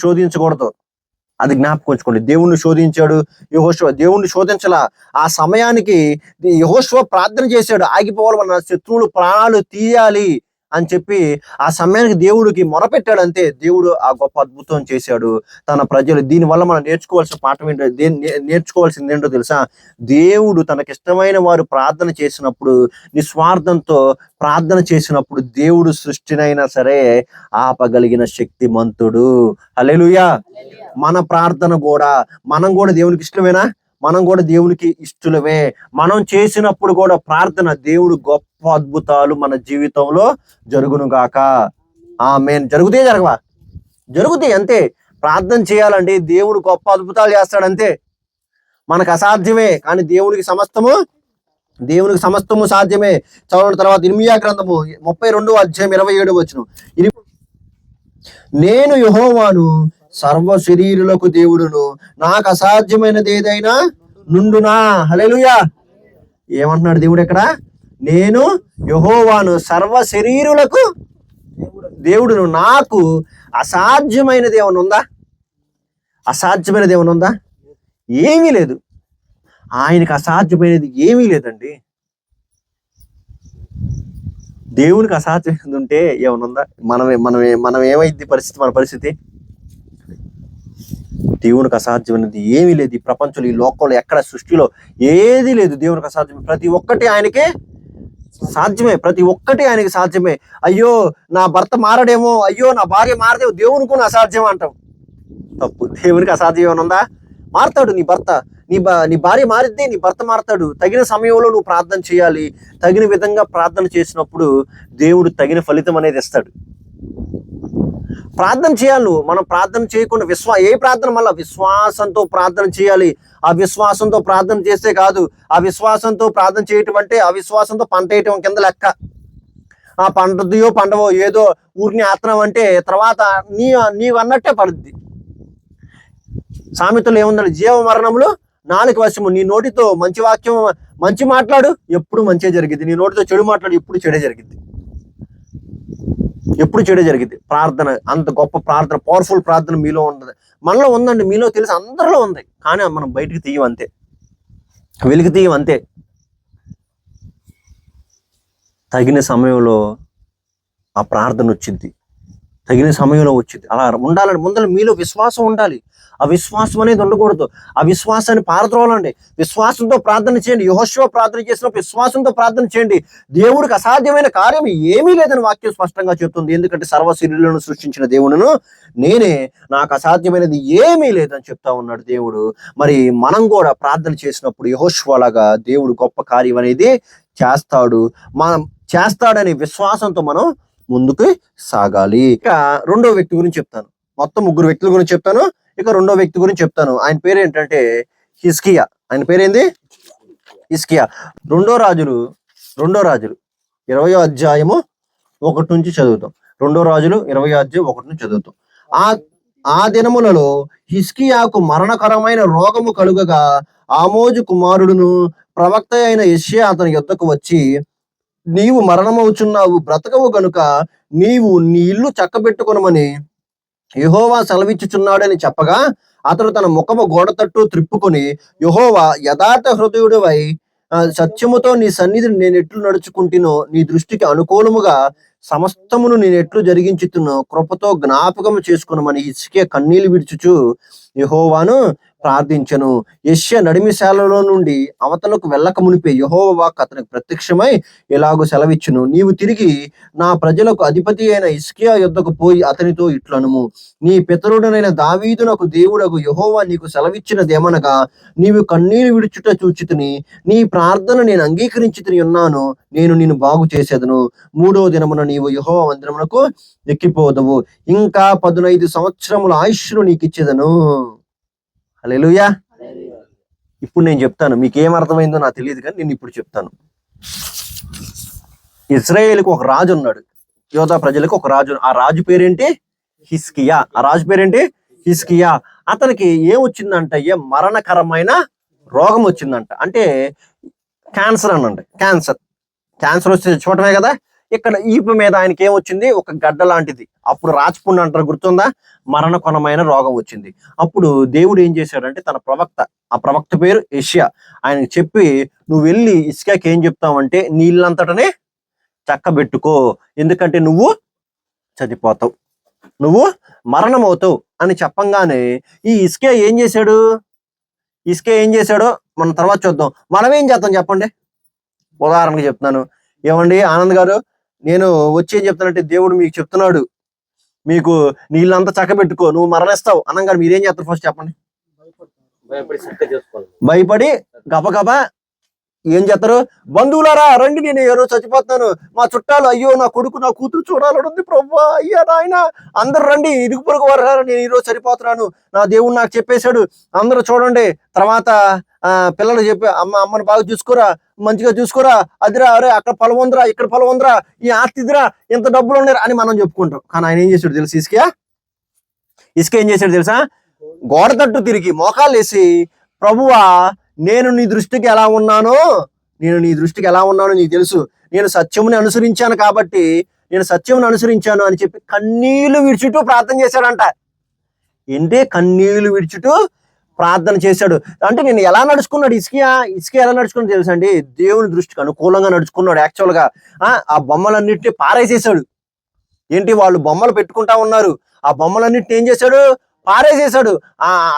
శోధించకూడదు. అది జ్ఞాపకం ఉంచుకోండి. దేవుణ్ణి శోధించాడు యెహోషువ. దేవుణ్ణి శోధించలా. ఆ సమయానికి యెహోషువ ప్రార్థన చేశాడు. ఆగిపోవాలి, మన శత్రువులు ప్రాణాలు తీయాలి అని చెప్పి ఆ సమయానికి దేవుడికి మొరపెట్టాడు అంతే. దేవుడు ఆ గొప్ప అద్భుతం చేశాడు తన ప్రజలు. దీనివల్ల మనం నేర్చుకోవాల్సిన పాఠం ఏంటో, నేర్చుకోవాల్సింది ఏంటో తెలుసా? దేవుడు తనకిష్టమైన వారు ప్రార్థన చేసినప్పుడు, నిస్వార్థంతో ప్రార్థన చేసినప్పుడు దేవుడు సృష్టినైనా సరే ఆపగలిగిన శక్తిమంతుడు. హల్లెలూయా. మన ప్రార్థన కూడా, మనం కూడా దేవునికి ఇష్టమేనా? మనం కూడా దేవునికి ఇష్టలమే. మనం చేసినప్పుడు కూడా ప్రార్థన, దేవుడు గొప్ప అద్భుతాలు మన జీవితంలో జరుగును గాక. ఆమేన్. జరగవా? జరుగుతాయి అంతే. ప్రార్థన చేయాలండి, దేవుడు గొప్ప అద్భుతాలు చేస్తాడంతే. మనకు అసాధ్యమే, కానీ దేవునికి సమస్తము సాధ్యమే. చదవండి తర్వాత ఇర్మియా గ్రంథము 32:27. నేను యెహోవాను, సర్వ శరీరులకు దేవుడును, నాకు అసాధ్యమైనది ఏదైనా నుండునా. హల్లెలూయా. ఏమంటున్నాడు దేవుడు ఇక్కడ? నేను యెహోవాను, సర్వ శరీరులకు దేవుడును, నాకు అసాధ్యమైనది ఏమైనా ఉందా? ఏమీ లేదు. ఆయనకి అసాధ్యమైనది ఏమీ లేదండి. దేవునికి అసాధ్యమైనది ఉంటే ఏమైనా ఉందా? మనం ఏమైంది పరిస్థితి? మన పరిస్థితి దేవునికి అసాధ్యమైనది ఏమీ లేదు. ఈ ప్రపంచంలో, ఈ లోకంలో, ఎక్కడ సృష్టిలో ఏది లేదు దేవునికి అసాధ్యం. ప్రతి ఒక్కటి ఆయనకే సాధ్యమే. ప్రతి ఒక్కటి ఆయనకి సాధ్యమే. అయ్యో నా భర్త మారడేమో, అయ్యో నా భార్య మారదేమో, దేవునికి అసాధ్యం అంటాం. తప్పు. దేవునికి అసాధ్యం ఏమైనా ఉందా? మారతాడు నీ భర్త. నీ భార్య మారిద్దే, నీ భర్త మారతాడు. తగిన సమయంలో నువ్వు ప్రార్థన చేయాలి. తగిన విధంగా ప్రార్థన చేసినప్పుడు దేవుడు తగిన ఫలితం అనేది ఇస్తాడు. ప్రార్థన చేయాలి నువ్వు. మనం ప్రార్థన చేయకుండా ఏ ప్రార్థన మళ్ళీ విశ్వాసంతో ప్రార్థన చేయాలి. ఆ విశ్వాసంతో ప్రార్థన చేస్తే కాదు. ఆ విశ్వాసంతో ప్రార్థన చేయటం అంటే అవిశ్వాసంతో పంట వేయటం కింద లెక్క. ఆ పంటదియో పండవో ఏదో ఊరిని ఆత్రం అంటే తర్వాత నీవు అన్నట్టే పడుద్ది. సామెతలు ఏముందండి? జీవ మరణములు నాలుక వశము. నీ నోటితో మంచి వాక్యం, మంచి మాట్లాడు, ఎప్పుడు మంచి జరిగింది. నీ నోటితో చెడు మాట్లాడు, ఎప్పుడు చెడే జరిగింది. ఎప్పుడు చెడే జరిగింది. ప్రార్థన అంత గొప్ప ప్రార్థన, పవర్ఫుల్ ప్రార్థన మీలో ఉండదు. మనలో ఉందండి, మీలో తెలుసు, అందరిలో ఉంది, కానీ మనం బయటికి తీయం అంతే, వెలికి తీయం అంతే. తగిన సమయంలో ఆ ప్రార్థన వచ్చింది, తగిన సమయంలో వచ్చింది. అలా ఉండాలని ముందర మీలో విశ్వాసం ఉండాలి. ఆ విశ్వాసం అనేది ఉండకూడదు. ఆ విశ్వాసాన్ని పారద్రోలండి. విశ్వాసంతో ప్రార్థన చేయండి. యెహోషువ ప్రార్థన చేసినప్పుడు విశ్వాసంతో ప్రార్థన చేయండి. దేవుడికి అసాధ్యమైన కార్యం ఏమీ లేదని వాక్యం స్పష్టంగా చెప్తుంది. ఎందుకంటే సర్వశరీరులను సృష్టించిన దేవుడును నేనే, నాకు అసాధ్యమైనది ఏమీ లేదని చెప్తా ఉన్నాడు దేవుడు. మరి మనం కూడా ప్రార్థన చేసినప్పుడు యెహోషువ లాగా దేవుడు గొప్ప కార్యం అనేది చేస్తాడు. మనం చేస్తాడనే విశ్వాసంతో మనం ముందుకు సాగాలి. ఇక రెండో వ్యక్తి గురించి చెప్తాను. మొత్తం ముగ్గురు వ్యక్తుల గురించి చెప్తాను. ఇక రెండో వ్యక్తి గురించి చెప్తాను. ఆయన పేరు ఏంటంటే హిజ్కియా. ఆయన పేరేంది? హిజ్కియా. రెండో రాజులు 20వ అధ్యాయము 1 నుంచి చదువుతాం. రెండో రాజులు 20వ అధ్యాయం 1 నుంచి చదువుతాం. ఆ దినములలో హిజ్కియాకు మరణకరమైన రోగము కలుగగా ఆమోజు కుమారుడును ప్రవక్త అయిన యెషయా అతని యొద్దకు వచ్చి, నీవు మరణమవుచున్నావు, బ్రతకవు గనుక నీవు నీ ఇల్లు చక్కబెట్టుకొనమని యెహోవా సెలవిచ్చుచున్నాడని చెప్పగా, అతడు తన ముఖము గోడ తట్టు త్రిప్పుకొని, యెహోవా యథార్థ హృదయుడివై సత్యముతో నీ సన్నిధిని నేను ఎట్లు నడుచుకుంటునో, నీ దృష్టికి అనుకూలముగా సమస్తమును నేను ఎట్లు జరిగించుతున్నో కృపతో జ్ఞాపకము చేసుకునమని హిజ్కియా కన్నీళ్లు విడుచుచు యెహోవాను ప్రార్థించెను. యెషయా నడిమిశాలలో నుండి అవతలకు వెళ్ళక మునిపే యెహోవా వాక్కు అతనికి ప్రత్యక్షమై ఇలాగూ సెలవిచ్చును, నీవు తిరిగి నా ప్రజలకు అధిపతి అయిన హిజ్కియా యొద్దకు పోయి అతనితో ఇట్లనుము, నీ పితరుడనైన దావీదునకు దేవుడగు యెహోవా నీకు సెలవిచ్చినదేమనగా, నీవు కన్నీరు విడుచుట చూచితిని, నీ ప్రార్థన నేను అంగీకరించి ఉన్నాను, నేను నిన్ను బాగు చేసేదను. 3వ దినమున నీవు యెహోవా మందిరమునకు ఎక్కిపోదవు, ఇంకా 15 సంవత్సరముల ఆయుష్ను నీకు ఇచ్చేదను. హల్లెలూయా. ఇప్పుడు నేను చెప్తాను, మీకు ఏం అర్థమైందో నాకు తెలియదు, కానీ నేను ఇప్పుడు చెప్తాను. ఇజ్రాయేలుకు ఒక రాజు ఉన్నాడు, యోధా ప్రజలకు ఒక రాజు. ఆ రాజు పేరేంటి? హిజ్కియా. ఆ రాజు పేరేంటి? హిజ్కియా. అతనికి ఏం వచ్చిందంట? మరణకరమైన రోగం వచ్చిందంట. అంటే క్యాన్సర్ అనండి. క్యాన్సర్ వచ్చి చచ్చిపోవటమే కదా. ఇక్కడ ఈపు మీద ఆయనకి ఏమొచ్చింది? ఒక గడ్డ లాంటిది. అప్పుడు రాచపుండు అంటారు, గుర్తుందా? మరణకరమైన రోగం వచ్చింది. అప్పుడు దేవుడు ఏం చేశాడంటే తన ప్రవక్త, ఆ ప్రవక్త పేరు యెషయా, ఆయనకి చెప్పి, నువ్వు వెళ్ళి హిజ్కియాకి ఏం చెప్తావంటే, నీళ్ళంతటనే చక్కబెట్టుకో, ఎందుకంటే నువ్వు చనిపోతావు, నువ్వు మరణం అవుతావు అని చెప్పంగానే ఈ హిజ్కియా ఏం చేశాడో మనం తర్వాత చూద్దాం. మనం ఏం చేద్దాం చెప్పండి. ఉదాహరణకి చెప్తున్నాను. ఏమండి ఆనంద్ గారు, నేను వచ్చి ఏం చెప్తానంటే, దేవుడు మీకు చెప్తున్నాడు, మీకు నీళ్ళంతా చక్కబెట్టుకో, నువ్వు మరణిస్తావు అనగా మీరేం చేస్తారు? ఫస్ట్ చెప్పండి. భయపడి గబగబా ఏం చేస్తారు? బంధువులారా రండి, నేను ఏ రోజు చచ్చిపోతున్నాను, మా చుట్టాలు, అయ్యో నా కొడుకు నా కూతురు చూడాలనుంది ప్రభా, అయ్యా నాయన అందరు రండి, ఇరుగు పొరుగు వారు, నేను ఈ రోజు చనిపోతున్నాను, నా దేవుడు నాకు చెప్పేశాడు, అందరూ చూడండి. తర్వాత పిల్లలు చెప్పి, అమ్మని బాగా చూసుకోరా, మంచిగా చూసుకోరా, అదిరా, అరే అక్కడ పొలం ఉందిరా, ఇక్కడ పొలం ఉందిరా, ఈ ఆస్తి ఇదిరా, ఇంత డబ్బులు ఉన్నాయి అని మనం చెప్పుకుంటాం. కానీ ఆయన ఏం చేశాడు తెలుసు? హిజ్కియా ఏం చేశాడు తెలుసా? గోడ తట్టు తిరిగి మోకాలు వేసి, ప్రభువా నేను నీ దృష్టికి ఎలా ఉన్నానో నీకు తెలుసు, నేను సత్యముని అనుసరించాను కాబట్టి నేను సత్యమును అనుసరించాను అని చెప్పి కన్నీళ్లు విడిచుటూ ప్రార్థన చేశాడంట. ఏంటి? కన్నీళ్లు విడిచుటూ ప్రార్థన చేశాడు. అంటే నేను ఎలా నడుచుకున్నాడు హిజ్కియా ఎలా నడుచుకున్నాడు తెలుసా అండి? దేవుని దృష్టికి అనుకూలంగా నడుచుకున్నాడు. యాక్చువల్గా ఆ బొమ్మలన్నింటినీ పారేసేశాడు. ఏంటి? వాళ్ళు బొమ్మలు పెట్టుకుంటా ఉన్నారు, ఆ బొమ్మలన్నింటినీ ఏం చేశాడు? పారేసేశాడు.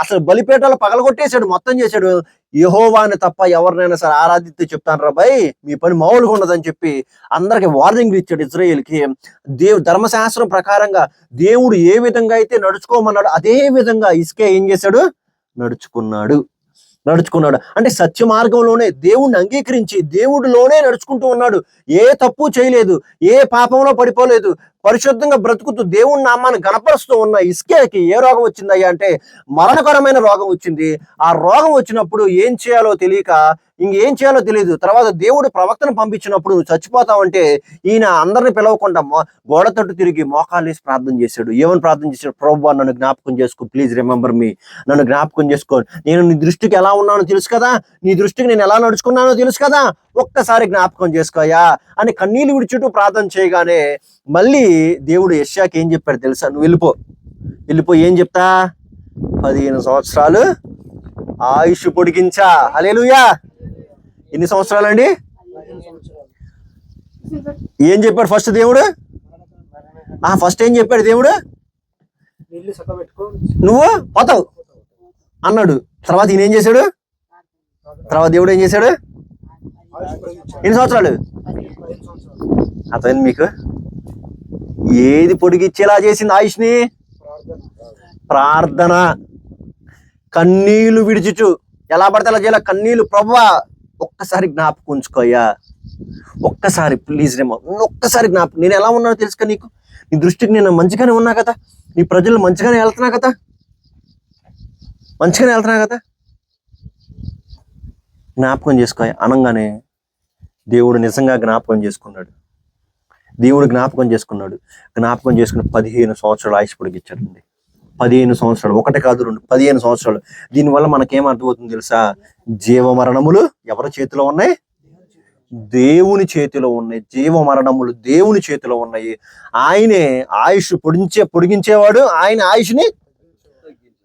అసలు బలిపేటలో పగలగొట్టేశాడు, మొత్తం చేశాడు. యెహోవాని తప్ప ఎవరినైనా సరే ఆరాధిస్తే చెప్తాను రా భయ్, మీ పని మామూలుగా ఉండదని చెప్పి అందరికి వార్నింగ్ ఇచ్చాడు ఇజ్రాయేల్కి. ధర్మశాస్త్రం ప్రకారంగా దేవుడు ఏ విధంగా అయితే నడుచుకోమన్నాడు అదే విధంగా హిజ్కియా ఏం చేశాడు? నడుచుకున్నాడు. అంటే సత్య మార్గంలోనే దేవుణ్ణి అంగీకరించి దేవుడిలోనే నడుచుకుంటూ ఉన్నాడు. ఏ తప్పు చేయలేదు, ఏ పాపంలో పడిపోలేదు, పరిశుద్ధంగా బ్రతుకుతూ దేవుని నామాన్ని గణపరుస్తూ ఉన్న హిజ్కియాకి ఏ రోగం వచ్చిందయ్యా అంటే మరణకరమైన రోగం వచ్చింది. ఆ రోగం వచ్చినప్పుడు ఏం చేయాలో తెలియక, ఇంకేం చేయాలో తెలియదు. తర్వాత దేవుడు ప్రవక్తను పంపించినప్పుడు నువ్వు చచ్చిపోతావంటే ఈయన అందరిని పిలవకుండా గోడ తట్టు తిరిగి మోకాలేసి ప్రార్థన చేశాడు. ఏమని ప్రార్థన చేశాడు? ప్రభువా నన్ను జ్ఞాపకం చేసుకో, ప్లీజ్ రిమెంబర్ మీ, నన్ను జ్ఞాపకం చేసుకో, నేను నీ దృష్టికి ఎలా ఉన్నానో తెలుసు కదా, నీ దృష్టికి నేను ఎలా నడుచుకున్నానో తెలుసు కదా, ఒక్కసారి జ్ఞాపకం చేసుకోయా అని కన్నీళ్ళు విడిచుటూ ప్రార్థన చేయగానే మళ్ళీ దేవుడు యెషయాకి ఏం చెప్పాడు తెలుసా? నువ్వు వెళ్ళిపో ఏం చెప్తా, 15 సంవత్సరాలు ఆయుష్ పొడిగించా. హల్లెలూయా. ఎన్ని సంవత్సరాలండి? ఏం చెప్పాడు ఫస్ట్ దేవుడు? ఫస్ట్ ఏం చెప్పాడు దేవుడు? నువ్వు పోతావు అన్నాడు. తర్వాత ఈయన ఏం చేశాడు? తర్వాత దేవుడు ఏం చేశాడు? ఎన్ని సంవత్సరాలు? అర్థమైంది మీకు? ఏది పొడిగిచ్చేలా చేసింది ఆయుష్ని? ప్రార్థన. కన్నీళ్లు విడిచుచు, ఎలా పడితే అలా చేయాల కన్నీళ్లు. ప్రభువా ఒక్కసారి జ్ఞాపకం ఉంచుకోయ్యా, ఒక్కసారి ప్లీజ్ రేమో, ఒక్కసారి జ్ఞాపకం. నేను ఎలా ఉన్నానో తెలుసుక నీకు, నీ దృష్టికి నేను మంచిగానే ఉన్నా కదా, నీ ప్రజలు మంచిగానే వెళ్తున్నా కదా, జ్ఞాపకం చేసుకో అనగానే దేవుడు నిజంగా జ్ఞాపకం చేసుకున్నాడు. జ్ఞాపకం చేసుకుని 15 సంవత్సరాలు ఆయుష్ పొడిగించాడండి. 15 సంవత్సరాలు, ఒకటి కాదు రెండు, 15 సంవత్సరాలు. దీనివల్ల మనకేం అర్థమవుతుంది తెలుసా? జీవమరణములు ఎవరి చేతిలో ఉన్నాయి? దేవుని చేతిలో ఉన్నాయి. జీవమరణములు దేవుని చేతిలో ఉన్నాయి. ఆయనే ఆయుష్ పొడిగించేవాడు, ఆయన ఆయుష్ని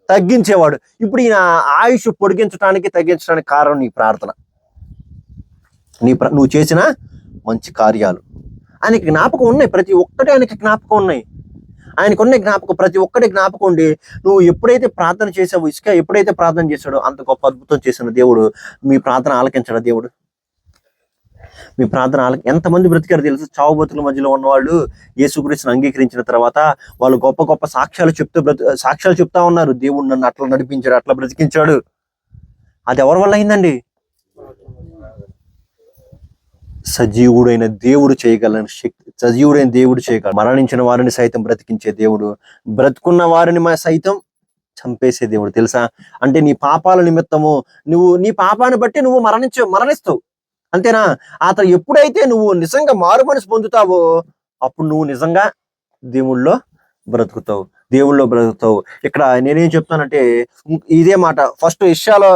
తగ్గించేవాడు. ఇప్పుడు ఈయన ఆయుష్ పొడిగించడానికి తగ్గించడానికి కారణం నీ ప్రార్థన, నువ్వు చేసిన మంచి కార్యాలు. ఆయనకి జ్ఞాపకం ఉన్నాయి, ప్రతి ఒక్కటి ఆయనకి జ్ఞాపకం ఉన్నాయి. ఆయనకున్న జ్ఞాపకం ప్రతి ఒక్కటి జ్ఞాపకం ఉండి, నువ్వు ఎప్పుడైతే ప్రార్థన చేసావు, ఎప్పుడైతే ప్రార్థన చేశాడో అంత గొప్ప అద్భుతం చేసిన దేవుడు మీ ప్రార్థన ఆలకించాడు. దేవుడు మీ ప్రార్థన ఎంతమంది బ్రతికారు తెలుసు? చావు బతుకుల మధ్యలో ఉన్నవాళ్ళు యేసుక్రీస్తుని అంగీకరించిన తర్వాత వాళ్ళు గొప్ప గొప్ప సాక్ష్యాలు చెప్తా ఉన్నారు. దేవుడు నన్ను అట్లా నడిపించాడు, అట్లా బ్రతికించాడు. అది ఎవరి వల్ల అయిందండి? సజీవుడైన దేవుడు చేయగలని శక్తి, సజీవుడైన దేవుడు చేయగల. మరణించిన వారిని సైతం బ్రతికించే దేవుడు, బ్రతుకున్న వారిని సైతం చంపేసే దేవుడు తెలుసా? అంటే నీ పాపాల నిమిత్తము నీ పాపాన్ని బట్టి నువ్వు మరణిస్తావు, అంతేనా? అతను ఎప్పుడైతే నువ్వు నిజంగా మారు మనసు పొందుతావో అప్పుడు నువ్వు నిజంగా దేవుళ్ళో బ్రతుకుతావు. ఇక్కడ నేనేం చెప్తానంటే ఇదే మాట. ఫస్ట్ యెషయాలో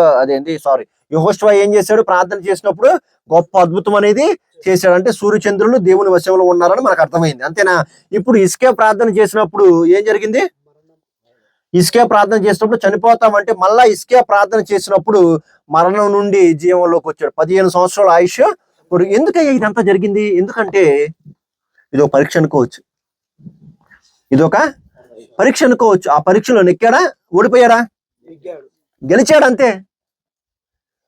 యెహోషువ ఏం చేశాడు? ప్రార్థన చేసినప్పుడు గొప్ప అద్భుతం అనేది చేశాడు. అంటే సూర్యచంద్రులు దేవుని వశంలో ఉన్నారని మనకు అర్థమైంది, అంతేనా? ఇప్పుడు హిజ్కియా ప్రార్థన చేసినప్పుడు ఏం జరిగింది? హిజ్కియా ప్రార్థన చేసినప్పుడు చనిపోతామంటే మళ్ళా హిజ్కియా ప్రార్థన చేసినప్పుడు మరణం నుండి జీవంలోకి వచ్చాడు. 15 సంవత్సరాల ఆయుష్. ఇప్పుడు ఎందుకయ్యా ఇదంతా జరిగింది? ఎందుకంటే ఇది ఒక పరీక్ష అనుకోవచ్చు, ఆ పరీక్షలో నెక్కాడా, ఓడిపోయాడా? గెలిచాడు, అంతే.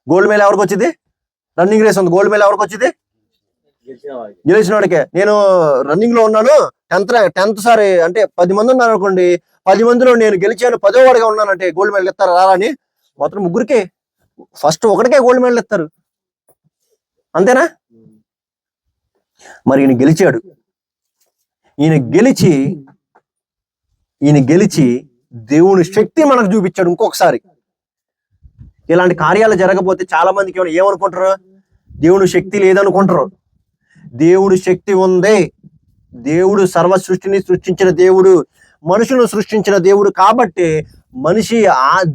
గోల్డ్ మెడల్ ఎవరికి వచ్చింది? రన్నింగ్ రేస్ ఉంది, గోల్డ్ మెడల్ ఎవరికి వచ్చింది? గెలిచిన వాడికే. నేను రన్నింగ్ లో ఉన్నాను, 10th సారి అంటే 10 మంది ఉన్నాను అనుకోండి, 10 మందిలో నేను గెలిచాను, 10వ వాడిగా ఉన్నానంటే గోల్డ్ మెడల్ ఇస్తారు రారా అని? మొత్తం ముగ్గురికే, ఫస్ట్ ఒకటికే గోల్డ్ మెడల్ ఇస్తారు, అంతేనా? మరి ఈయన గెలిచాడు. ఈయన గెలిచి దేవుని శక్తి మనకు చూపించాడు. ఇంకొకసారి ఇలాంటి కార్యాలు జరగకపోతే చాలా మందికి ఏమనుకుంటారు? దేవుని శక్తి లేదనుకుంటారు. దేవుడి శక్తి ఉంది. దేవుడు సర్వ సృష్టిని సృష్టించిన దేవుడు, మనుషులను సృష్టించిన దేవుడు. కాబట్టి మనిషి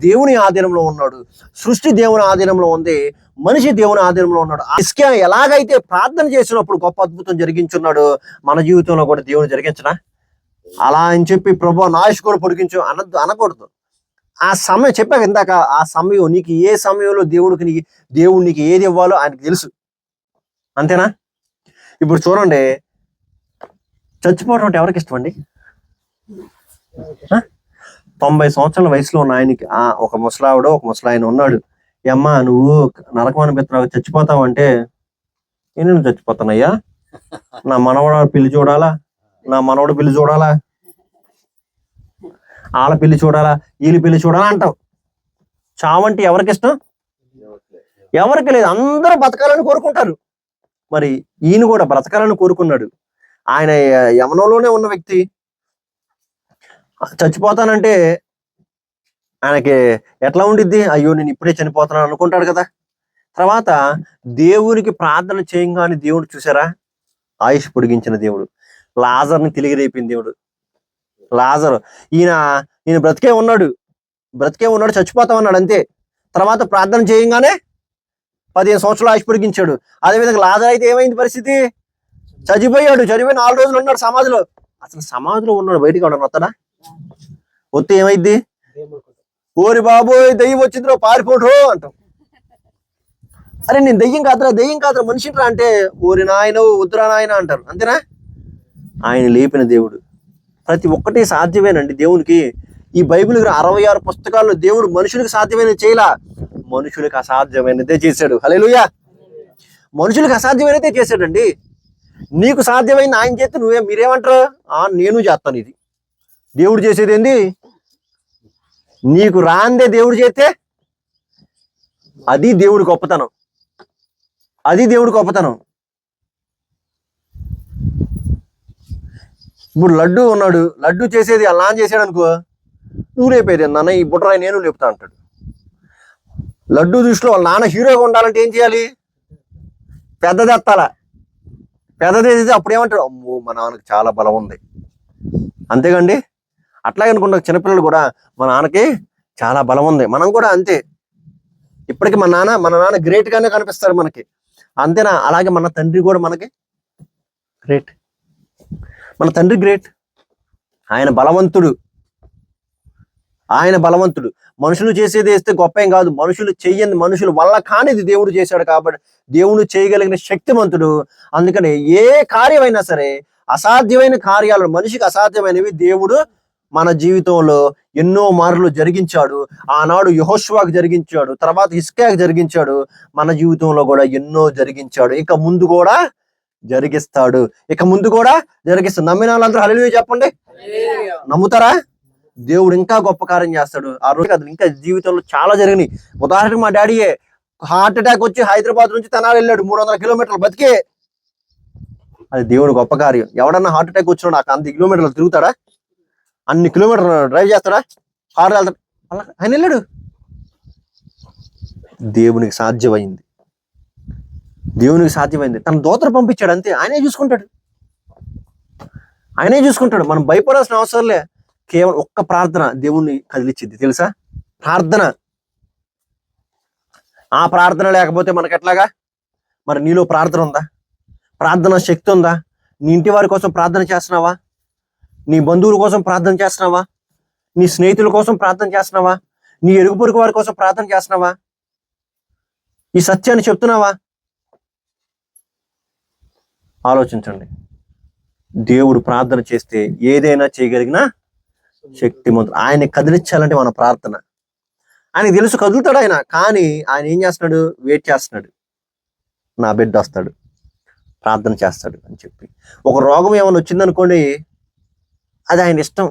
దేవుని ఆధీనంలో ఉన్నాడు, సృష్టి దేవుని ఆధీనంలో ఉంది, మనిషి దేవుని ఆధీనంలో ఉన్నాడు. హిజ్కియా ఎలాగైతే ప్రార్థన చేసినప్పుడు గొప్ప అద్భుతం జరిగించున్నాడు, మన జీవితంలో కూడా దేవుడు జరిగించడా? అలా అని చెప్పి ప్రభు నా ఆయుష్ కూడా పొడిగించు అనకూడదు. ఆ సమయం చెప్పాక ఇందాక, ఆ సమయం నీకు ఏ సమయంలో దేవుడు నీకు ఏది ఇవ్వాలో ఆయనకు తెలుసు, అంతేనా? ఇప్పుడు చూడండి, చచ్చిపోవడం అంటే ఎవరికి ఇష్టం అండి? 90 సంవత్సరాల వయసులో ఉన్న ఆయనకి ఒక ముసలావిడ, ఒక ముసలాయన ఉన్నాడు. అమ్మా నువ్వు నరకమని పెత్తనావు, చచ్చిపోతావంటే నేను చచ్చిపోతానయ్యా, నా మనవడు పెళ్లి చూడాలా, వాళ్ళ పెళ్లి చూడాలా, వీళ్ళ పెళ్లి చూడాలా అంటావు. చావంటే ఎవరికి ఇష్టం? ఎవరికి లేదు, అందరూ బతకాలని కోరుకుంటారు. మరి ఈయన కూడా బ్రతకాలని కోరుకున్నాడు. ఆయన యమనంలోనే ఉన్న వ్యక్తి చచ్చిపోతానంటే ఆయనకి ఎట్లా ఉండిద్ది? అయ్యో నేను ఇప్పుడే చనిపోతాను అనుకుంటాడు కదా. తర్వాత దేవునికి ప్రార్థన చేయంగానే దేవుడు చూసారా, ఆయుష్ పొడిగించిన దేవుడు. లాజర్ని తిరిగి రేపిన దేవుడు. లాజరు ఈయన బ్రతికే ఉన్నాడు, చచ్చిపోతా ఉన్నాడు, అంతే. తర్వాత ప్రార్థన చేయంగానే 15 సంవత్సరాలు ఆయుష్ పొడిగించాడు. అదేవిధంగా లాజరు అయితే ఏమైంది పరిస్థితి? చచ్చిపోయాడు. చనిపోయి 4 రోజులు ఉన్నాడు సమాధిలో. అసలు సమాధిలో ఉన్నాడు, బయటికి ఎవడన్నా వస్తాడా? వస్తే ఏమైద్ది? ఓరి బాబోయ్ దెయ్యం వచ్చిందిరో పారిపోడు అంటాం. అరే నేను దెయ్యం కాదురా మనిషిరా అంటే ఓరి నాయన వద్దురా నాయన అంటారు. అంతేనా? ఆయన లేపిన దేవుడు. ప్రతి ఒక్కటి సాధ్యమేనండి దేవునికి. ఈ బైబిల్ 66 పుస్తకాల్లో దేవుడు మనుషులకు సాధ్యమైనది చేయలా, మనుషులకు అసాధ్యమైనదే చేశాడు. హల్లెలూయా. మనుషులకు అసాధ్యమైనదే చేశాడండి. నీకు సాధ్యమైంది ఆయన చేస్తే మీరేమంటారు? నేను చేస్తాను. ఇది దేవుడు చేసేది ఏంది? నీకు రాందే దేవుడు చేస్తే అది దేవుడి గొప్పతనం. ఇప్పుడు లడ్డు ఉన్నాడు, లడ్డు చేసేది అలా నాన్న చేసాడు అనుకో, నువ్వు లేపేది నాన్న ఈ బుట్రాయి నేను లేపుతా అంటాడు. లడ్డు దృష్టిలో వాళ్ళ నాన్న హీరోగా ఉండాలంటే ఏం చేయాలి? పెద్దది ఎత్తాలా. పెద్దది వేసేది అప్పుడు ఏమంటాడు? అమ్మో మా నాన్నకి చాలా బలం ఉంది. అంతేకండి. అట్లాగే అనుకుంటా చిన్నపిల్లలు కూడా మా నాన్నకి చాలా బలం ఉంది. మనం కూడా అంతే. ఇప్పటికీ మన నాన్న గ్రేట్ గానే కనిపిస్తారు మనకి. అంతేనా? అలాగే మన తండ్రి కూడా మనకి గ్రేట్. మన తండ్రి గ్రేట్. ఆయన బలవంతుడు. మనుషులు చేసేది వేస్తే గొప్ప ఏం కాదు. మనుషులు చెయ్యని, మనుషుల వల్ల కానిది దేవుడు చేశాడు కాబట్టి దేవుడు చేయగలిగిన శక్తిమంతుడు. అందుకని ఏ కార్యమైనా సరే, అసాధ్యమైన కార్యాలు, మనిషికి అసాధ్యమైనవి దేవుడు మన జీవితంలో ఎన్నో మార్లు జరిగించాడు. ఆనాడు యెహోషువకు జరిగించాడు, తర్వాత హిజ్కియాకు జరిగించాడు, మన జీవితంలో కూడా ఎన్నో జరిగించాడు. ఇక ముందు కూడా జరిగిస్తాడు. నమ్మిన వాళ్ళందరూ హల్లెలూయా చెప్పండి. నమ్ముతారా? దేవుడు ఇంకా గొప్ప కార్యం చేస్తాడు. ఆ రోజు కాదు, ఇంకా జీవితంలో చాలా జరిగినాయి. ఉదాహరణకు మా డాడీయే హార్ట్ అటాక్ వచ్చి హైదరాబాద్ నుంచి తెనాలి వెళ్ళాడు, 300 కిలోమీటర్లు బతికే. అది దేవుడు గొప్ప కార్యం. ఎవడన్నా హార్ట్ అటాక్ వచ్చినా నాకు 100 కిలోమీటర్లు తిరుగుతాడా? అన్ని కిలోమీటర్లు డ్రైవ్ చేస్తాడా? కారు వెళ్తాడు. అలా ఆయన వెళ్ళాడు. దేవునికి సాధ్యమైంది. తన దూతను పంపించాడు, అంతే. ఆయనే చూసుకుంటాడు. మనం భయపడాల్సిన అవసరం లే. కేవలం ఒక్క ప్రార్థన దేవుణ్ణి కదిలిచ్చింది తెలుసా? ప్రార్థన. ఆ ప్రార్థన లేకపోతే మనకి ఎట్లాగా? మరి నీలో ప్రార్థన ఉందా? ప్రార్థన శక్తి ఉందా? నీ ఇంటి వారి కోసం ప్రార్థన చేస్తున్నావా? నీ బంధువుల కోసం ప్రార్థన చేస్తున్నావా? నీ స్నేహితుల కోసం ప్రార్థన చేస్తున్నావా? నీ ఎరుగు పొరుగు వారి కోసం ప్రార్థన చేస్తున్నావా? ఈ సత్యాన్ని చెప్తున్నావా? ఆలోచించండి. దేవుడు ప్రార్థన చేస్తే ఏదైనా చేయగలిగిన శక్తిమంతుడు. ఆయన కదిలించాలంటే మన ప్రార్థన. ఆయనకు తెలుసు కదులుతాడు ఆయన, కానీ ఆయన ఏం చేస్తున్నాడు? వెయిట్ చేస్తున్నాడు. నా బిడ్డ వస్తాడు, ప్రార్థన చేస్తాడు అని చెప్పి. ఒక రోగం ఏమైనా వచ్చిందనుకోండి, అది ఆయన ఇష్టం.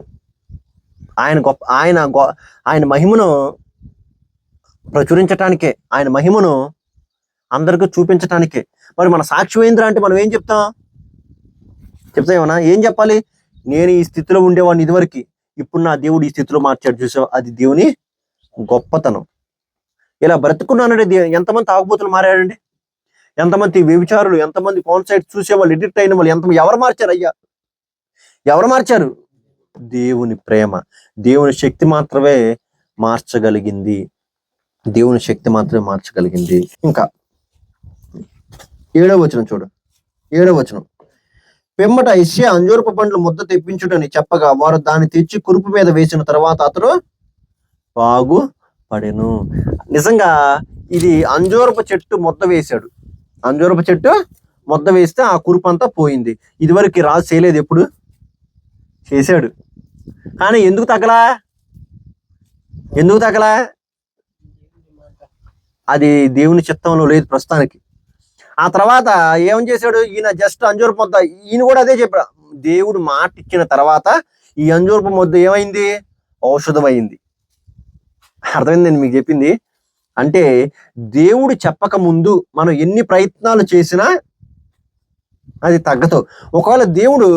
ఆయన మహిమను ప్రచురించటానికే, ఆయన మహిమను అందరికీ చూపించటానికే. మరి మన సాక్షి ఏంద్రా అంటే మనం ఏం చెప్తాం ఏమన్నా? ఏం చెప్పాలి? నేను ఈ స్థితిలో ఉండేవాడిని ఇదివరకు, ఇప్పుడు నా దేవుడు ఈ స్థితిలో మార్చాడు చూసావు, అది దేవుని గొప్పతనం. ఇలా బ్రతుకున్నానంటే ఎంతమంది తాగుబోతులు మారాడండి? ఎంతమంది వ్యభిచారులు, ఎంతమంది ఫోన్ సైట్ చూసేవాళ్ళు, ఎడిక్ట్ అయిన వాళ్ళు, ఎవరు మార్చారు అయ్యా? ఎవరు మార్చారు? దేవుని ప్రేమ, దేవుని శక్తి మాత్రమే మార్చగలిగింది. ఇంకా 7వ వచనం చూడు. 7వ వచనం. పిమ్మట యెషయా అంజూరపు పండ్లు ముద్ద తెప్పించుటని చెప్పగా వారు దాన్ని తెచ్చి కురుపు మీద వేసిన తర్వాత అతడు బాగుపడెను. నిజంగా ఇది అంజూరపు చెట్టు ముద్ద వేశాడు. అంజూరపు చెట్టు ముద్ద వేస్తే ఆ కురుపు అంతా పోయింది. ఇదివరకు రాజు చేయలేదు, ఎప్పుడు చేశాడు. కానీ ఎందుకు తగలా? అది దేవుని చిత్తంలో లేదు ప్రస్తుతానికి. ఆ తర్వాత ఏం చేశాడు ఈయన? జస్ట్ అంజూరపు ముద్ద, ఈయన కూడా అదే చెప్పాడు. దేవుడు మాట ఇచ్చిన తర్వాత ఈ అంజూరపు ముద్ద ఏమైంది? ఔషధమైంది. అర్థమైంది నేను మీకు చెప్పింది? అంటే దేవుడు చెప్పక ముందు మనం ఎన్ని ప్రయత్నాలు చేసినా అది తగ్గదు. ఒకవేళ దేవుడు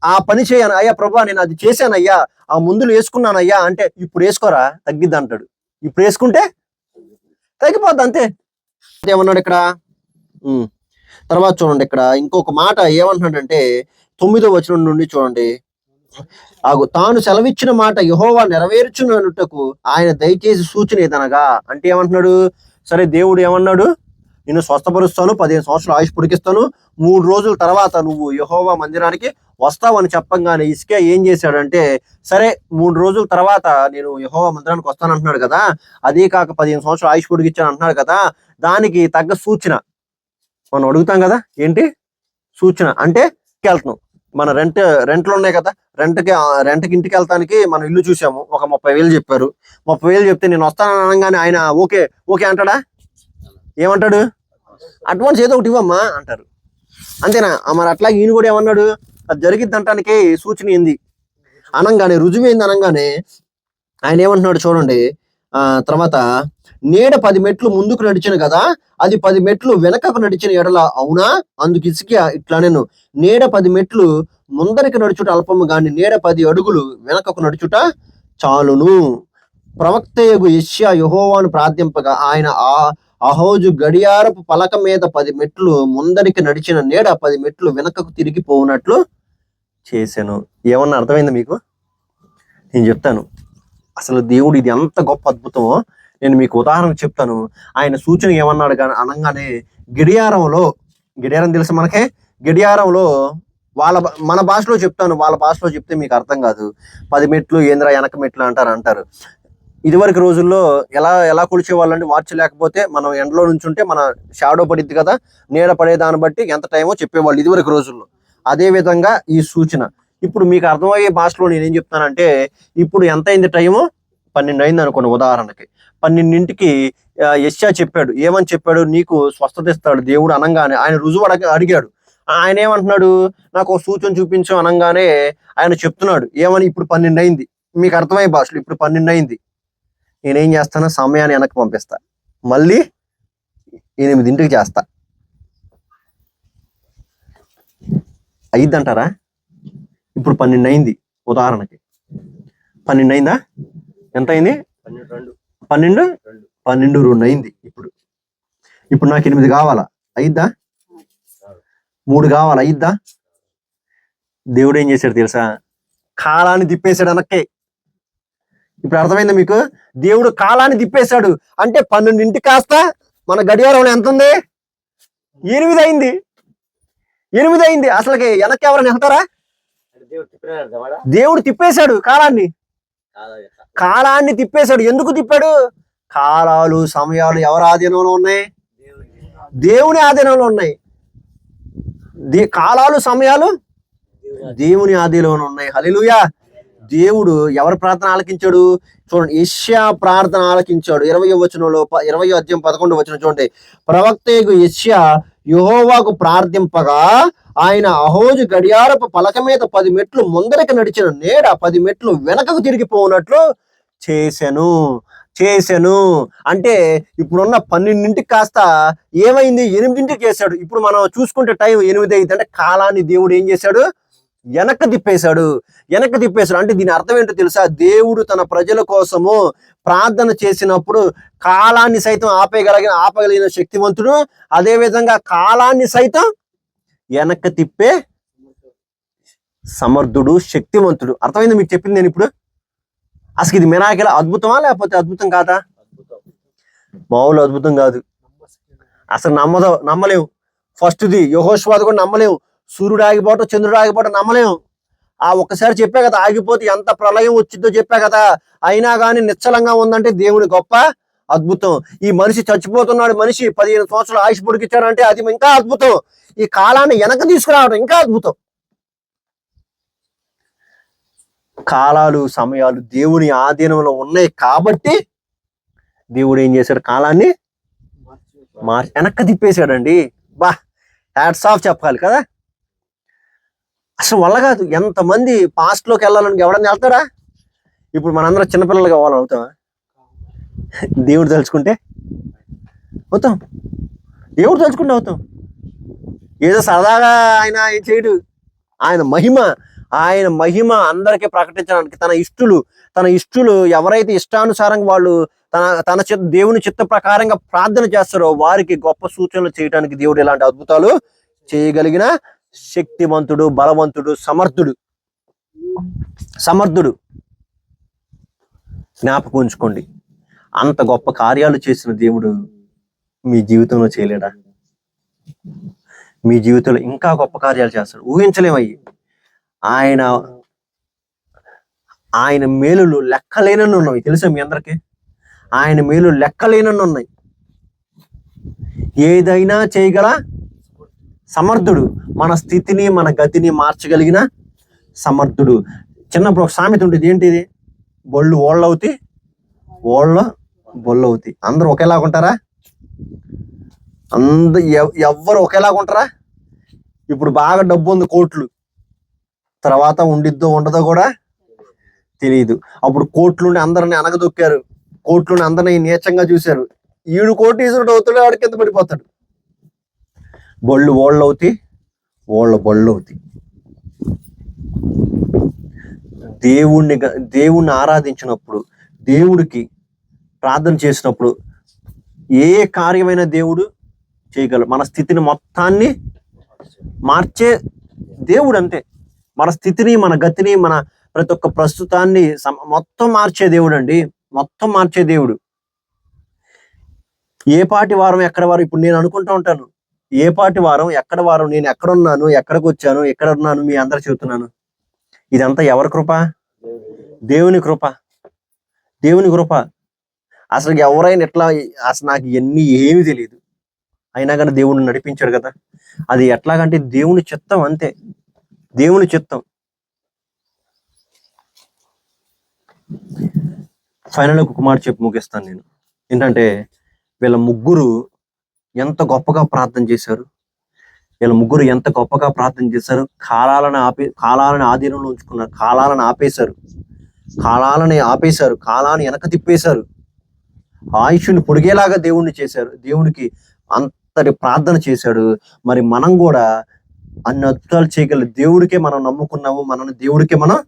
ఆ పని చేయను, అయ్యా ప్రభా నేను అది చేశానయ్యా, ఆ మందులు వేసుకున్నానయ్యా అంటే, ఇప్పుడు వేసుకోరా తగ్గిద్ది అంటాడు. ఇప్పుడు వేసుకుంటే తగ్గిపోద్ది, అంతే. ఏమన్నాడు ఇక్కడ? తర్వాత చూడండి, ఇక్కడ ఇంకొక మాట ఏమంటున్నాడంటే 9వ వచనం నుండి చూడండి. తాను సెలవిచ్చిన మాట యెహోవా నెరవేర్చుననుటకు ఆయన దయచేసి సూచన ఏదనగా, అంటే ఏమంటున్నాడు? సరే దేవుడు ఏమన్నాడు? నిన్ను స్వస్థపరుస్తాను, 15 సంవత్సరాలు ఆయుష్ పొడికిస్తాను, 3 రోజుల తర్వాత నువ్వు యెహోవా మందిరానికి వస్తావని చెప్పంగానే హిజ్కియా ఏం చేశాడంటే, సరే 3 రోజుల తర్వాత నేను యెహోవా మందిరానికి వస్తాను అంటున్నాడు కదా, అదే కాక 15 సంవత్సరాలు ఆయుష్ పొడిగించాను అంటున్నాడు కదా, దానికి తగ్గ సూచన మనం అడుగుతాం కదా, ఏంటి సూచన అంటే వెళ్తున్నాం. మన రెంట్లు ఉన్నాయి కదా, రెంట్కి ఇంటికి వెళ్తానికి మనం ఇల్లు చూసాము, ఒక 30,000 చెప్పారు. 30,000 చెప్తే నేను వస్తాను అనగానే ఆయన ఓకే ఓకే అంటాడా? ఏమంటాడు? అడ్వాన్స్ ఏదో ఒకటి ఇవ్వమ్మా అంటారు. అంతేనా? మరి అట్లాగే ఈయన కూడా ఏమన్నాడు? అది జరిగిద్ది అంటానికి సూచన ఏంది అనగానే, రుజువు ఏంది అనగానే ఆయన ఏమంటున్నాడు చూడండి. తర్వాత నీడ 10 మెట్లు ముందుకు నడిచిన కదా, అది 10 మెట్లు వెనకకు నడిచిన ఎడల అవునా? అందుకు హిజ్కియా ఇట్లా నేను, నీడ 10 మెట్లు ముందరికి నడుచుట అల్పము గాని నీడ 10 అడుగులు వెనకకు నడుచుట చాలును. ప్రవక్తయగు యెషయా యెహోవాను ప్రార్థింపగా ఆయన ఆహోజు గడియారపు పలక మీద 10 మెట్లు ముందరికి నడిచిన నీడ 10 మెట్లు వెనకకు తిరిగిపోనట్లు చేశాను. ఏమన్నా అర్థమైంది మీకు? నేను చెప్తాను. అసలు దేవుడు ఇది ఎంత గొప్ప అద్భుతమో నేను మీకు ఉదాహరణ చెప్తాను. ఆయన సూచన ఏమన్నాడు అనగానే, గడియారం తెలుసు మనకే, గడియారంలో మన భాషలో చెప్తాను, వాళ్ళ భాషలో చెప్తే మీకు అర్థం కాదు. 10 మెట్లు ఏంద్రా వెనక మెట్లు అంటారు. ఇదివరకు రోజుల్లో ఎలా కొలిచేవాళ్ళంటే, వాచ్ లేకపోతే మనం ఎండలో నుంచి ఉంటే మన షాడో పడిద్ది కదా, నీడ పడే దాన్ని బట్టి ఎంత టైమో చెప్పేవాళ్ళు ఇదివరకు రోజుల్లో. అదే విధంగా ఈ సూచన ఇప్పుడు మీకు అర్థమయ్యే భాషలో నేనేం చెప్తానంటే, ఇప్పుడు ఎంత అయింది టైము? 12 అయింది అనుకోండి ఉదాహరణకి. 12కి యెషయా చెప్పాడు. ఏమని చెప్పాడు? నీకు స్వస్థత ఇస్తాడు దేవుడు అనగానే ఆయన రుజువు అడిగాడు. ఆయన ఏమంటున్నాడు? నాకు ఒక సూచన చూపించు అనగానే ఆయన చెప్తున్నాడు ఏమని, ఇప్పుడు 12 అయింది. మీకు అర్థమయ్యే భాషలో ఇప్పుడు 12 అయింది. నేనేం చేస్తాను? సమయాన్ని వెనక్కి పంపిస్తా, మళ్ళీ 8ంటికి చేస్తా. అయిద్దంటారా? ఇప్పుడు 12 అయింది ఉదాహరణకి. 12 అయిందా? ఎంత అయింది? 12:02 అయింది. ఇప్పుడు నాకు 8 కావాలా? అయిద్దా? 3 కావాలా? అయిద్దా? దేవుడు ఏం చేశాడు తెలుసా? కాలాన్ని తిప్పేశాడు వెనక్కి. ఇప్పుడు అర్థమైందా మీకు? దేవుడు కాలాన్ని తిప్పేశాడు అంటే 12ంటికి కాస్త మన గడియారంలో ఎంత ఉంది? 8 అయింది. 8 అయింది. అసలుకి వెనక్కి ఎవరైనా వెళ్తారా? దేవుడు తిప్పేశాడు కాలాన్ని తిప్పేశాడు. ఎందుకు తిప్పాడు? కాలాలు సమయాలు ఎవరి ఆధీనంలో ఉన్నాయి? దేవుని ఆధీనంలో ఉన్నాయి. కాలాలు సమయాలు దేవుని ఆధీనంలో ఉన్నాయి. హల్లెలూయా. దేవుడు ఎవరి ప్రార్థన ఆలకించాడు? చూడండి, యెషయా ప్రార్థన ఆలకించాడు. 20వ వచనంలో 20వ అధ్యాయం 11వ వచనం చూడండి. ప్రవక్తయగు యెషయా యెహోవాకు ప్రార్థింపగా ఆయన అహోజు గడియారపు పలక మీద 10 మెట్లు ముందరికి నడిచిన నీడ 10 మెట్లు వెనకకు తిరిగిపోనట్లు చేశాను అంటే ఇప్పుడున్న 12ంటికి కాస్త ఏమైంది? 8ంటికి చేశాడు. ఇప్పుడు మనం చూసుకుంటే టైం 8 అయింది అంటే కాలాన్ని దేవుడు ఏం చేశాడు? వెనక్కి తిప్పేశాడు. అంటే దీని అర్థం ఏంటో తెలుసా? దేవుడు తన ప్రజల కోసము ప్రార్థన చేసినప్పుడు కాలాన్ని సైతం ఆపగలిగిన శక్తివంతుడు, అదే విధంగా కాలాన్ని సైతం వెనక్కి తిప్పే సమర్థుడు, శక్తివంతుడు. అర్థమైంది మీకు చెప్పింది నేను ఇప్పుడు? అసలు ఇది మిరాకిల్ అద్భుతమా లేకపోతే అద్భుతం కాదా? మామూలు అద్భుతం కాదు. అసలు నమ్మలేము. ఫస్ట్ది యెహోషువది కూడా నమ్మలేము. సూర్యుడు ఆగిపోవటం, చంద్రుడు ఆగిపోవటం నమ్మలేము. ఒక్కసారి చెప్పా కదా, ఆగిపోతే ఎంత ప్రళయం వచ్చిందో చెప్పా కదా. అయినా కానీ నిశ్చలంగా ఉందంటే దేవుడి గొప్ప అద్భుతం. ఈ మనిషి చచ్చిపోతున్నాడు, మనిషి 15 సంవత్సరాలు ఆయుష్ పొడికిచ్చాడంటే అది ఇంకా అద్భుతం. ఈ కాలాన్ని వెనక తీసుకురావడం ఇంకా అద్భుతం. కాలాలు సమయాలు దేవుని ఆధీనంలో ఉన్నాయి కాబట్టి దేవుడు ఏం చేశాడు? కాలాన్ని వెనక్కి తిప్పేశాడండి. హ్యాట్స్ ఆఫ్ చెప్పాలి కదా. అసలు వల్ల కాదు. ఎంతమంది పాస్ట్ లోకి వెళ్ళాలని ఎవడన్నా వెళ్తారా? ఇప్పుడు మనందరం చిన్నపిల్లలు కావాలని అవుతామా? దేవుడు తలుచుకుంటే అవుతాం. ఏదో సరదాగా ఆయన ఏం చేయడు. ఆయన మహిమ అందరికీ ప్రకటించడానికి తన ఇష్టులు ఎవరైతే ఇష్టానుసారంగా వాళ్ళు తన దేవుని చిత్త ప్రకారంగా ప్రార్థన చేస్తారో వారికి గొప్ప సూచనలు చేయడానికి దేవుడు ఇలాంటి అద్భుతాలు చేయగలిగిన శక్తివంతుడు, బలవంతుడు, సమర్థుడు. జ్ఞాపకం ఉంచుకోండి, అంత గొప్ప కార్యాలు చేసిన దేవుడు మీ జీవితంలో చేయలేడా? మీ జీవితంలో ఇంకా గొప్ప కార్యాలు చేస్తాడు. ఊహించలేమయ్యి. ఆయన ఆయన మేలులు లెక్కలేనన్ని ఉన్నాయి. తెలుసా మీ అందరికీ? ఆయన మేలు లెక్కలేనన్ని ఉన్నాయి. ఏదైనా చేయగల సమర్థుడు, మన స్థితిని మన గతిని మార్చగలిగిన సమర్థుడు. చిన్నప్పుడు ఒక సామెత ఉంటుంది, ఏంటిది? బొళ్ళు ఓళ్ళవుతాయి, ఓళ్ళ బొళ్ళు అవుతాయి. అందరూ ఒకేలాగుంటారా? ఎవ్వరు ఒకేలాగుంటారా? ఇప్పుడు బాగా డబ్బు ఉంది, కోట్లు, తర్వాత ఉండిద్దో ఉండదో కూడా తెలియదు. అప్పుడు కోట్లుండి అందరిని అనగదొక్కారు, కోట్లుండి అందరిని నీచంగా చూశారు. 7 కోటీశ్వరుడు అవుతాడు, వాడి కింద పడిపోతాడు. బొళ్ళు ఓళ్ళు అవుతాయి, ఓళ్ళ బొళ్ళు అవుతాయి. దేవుణ్ణి ఆరాధించినప్పుడు, దేవుడికి ప్రార్థన చేసినప్పుడు ఏ కార్యమైన దేవుడు చేయగలరు. మన స్థితిని మొత్తాన్ని మార్చే దేవుడు అంతే. మన స్థితిని, మన గతిని, మన ప్రతి ఒక్క ప్రస్తుతాన్ని మొత్తం మార్చే దేవుడు అండి. మొత్తం మార్చే దేవుడు. ఏ పాటి వారం ఎక్కడ వారం, ఇప్పుడు నేను అనుకుంటా ఉంటాను, ఏ పాటి వారం ఎక్కడ వారం, నేను ఎక్కడున్నాను, ఎక్కడికి వచ్చాను, ఎక్కడ ఉన్నాను, మీ అందరు చెబుతున్నాను. ఇదంతా ఎవరి కృప? దేవుని కృప. దేవుని కృప. అసలు ఎవరైనా ఎట్లా, అసలు నాకు ఇవన్నీ ఏమీ తెలియదు, అయినా కానీ దేవుడిని నడిపించాడు కదా. అది ఎట్లాగంటే దేవుని చిత్తం, అంతే. దేవుని చిత్తం. ఫైనల్ ఒక మాట చెప్పి ముగిస్తాను నేను. ఏంటంటే, వీళ్ళ ముగ్గురు ఎంత గొప్పగా ప్రార్థన చేశారు. ఎంత గొప్పగా ప్రార్థన చేశారు. కాలాలను ఆధీనంలో ఉంచుకున్నారు. కాలాలను ఆపేశారు. కాలాన్ని వెనక తిప్పేశారు. ఆయుష్ని పొడిగేలాగా దేవుణ్ణి చేశారు. దేవునికి అంతటి ప్రార్థన చేశాడు. మరి మనం కూడా అన్ని అద్భుతాలు చేయగల దేవుడికే మనం నమ్ముకున్నాము. దేవుడికే మనం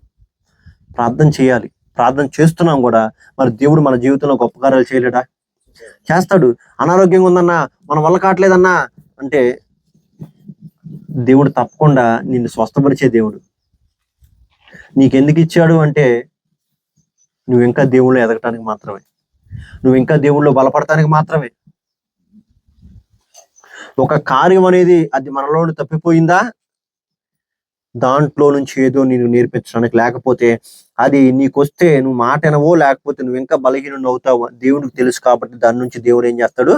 ప్రార్థన చేయాలి. ప్రార్థన చేస్తున్నాం కూడా. మరి దేవుడు మన జీవితంలో గొప్ప కార్యాలు చేయలేడా? చేస్తాడు. అనారోగ్యంగా ఉందన్నా, మన వల్ల కావట్లేదన్నా అంటే దేవుడు తప్పకుండా నిన్ను స్వస్థపరిచే దేవుడు. నీకెందుకు ఇచ్చాడు అంటే, నువ్వు ఇంకా దేవుళ్ళు ఎదగటానికి మాత్రమే. నువ్వు ఇంకా దేవుళ్ళు బలపడటానికి మాత్రమే. ఒక కార్యం అనేది అది మనలో తప్పిపోయిందా, దాంట్లో నుంచి ఏదో నేను నేర్పించడానికి, లేకపోతే అది నీకొస్తే నువ్వు మాట వినవో, లేకపోతే నువ్వు ఇంకా బలహీనుడు అవుతావు, దేవుడికి తెలుసు. కాబట్టి దాని నుంచి దేవుడు ఏం చేస్తాడు?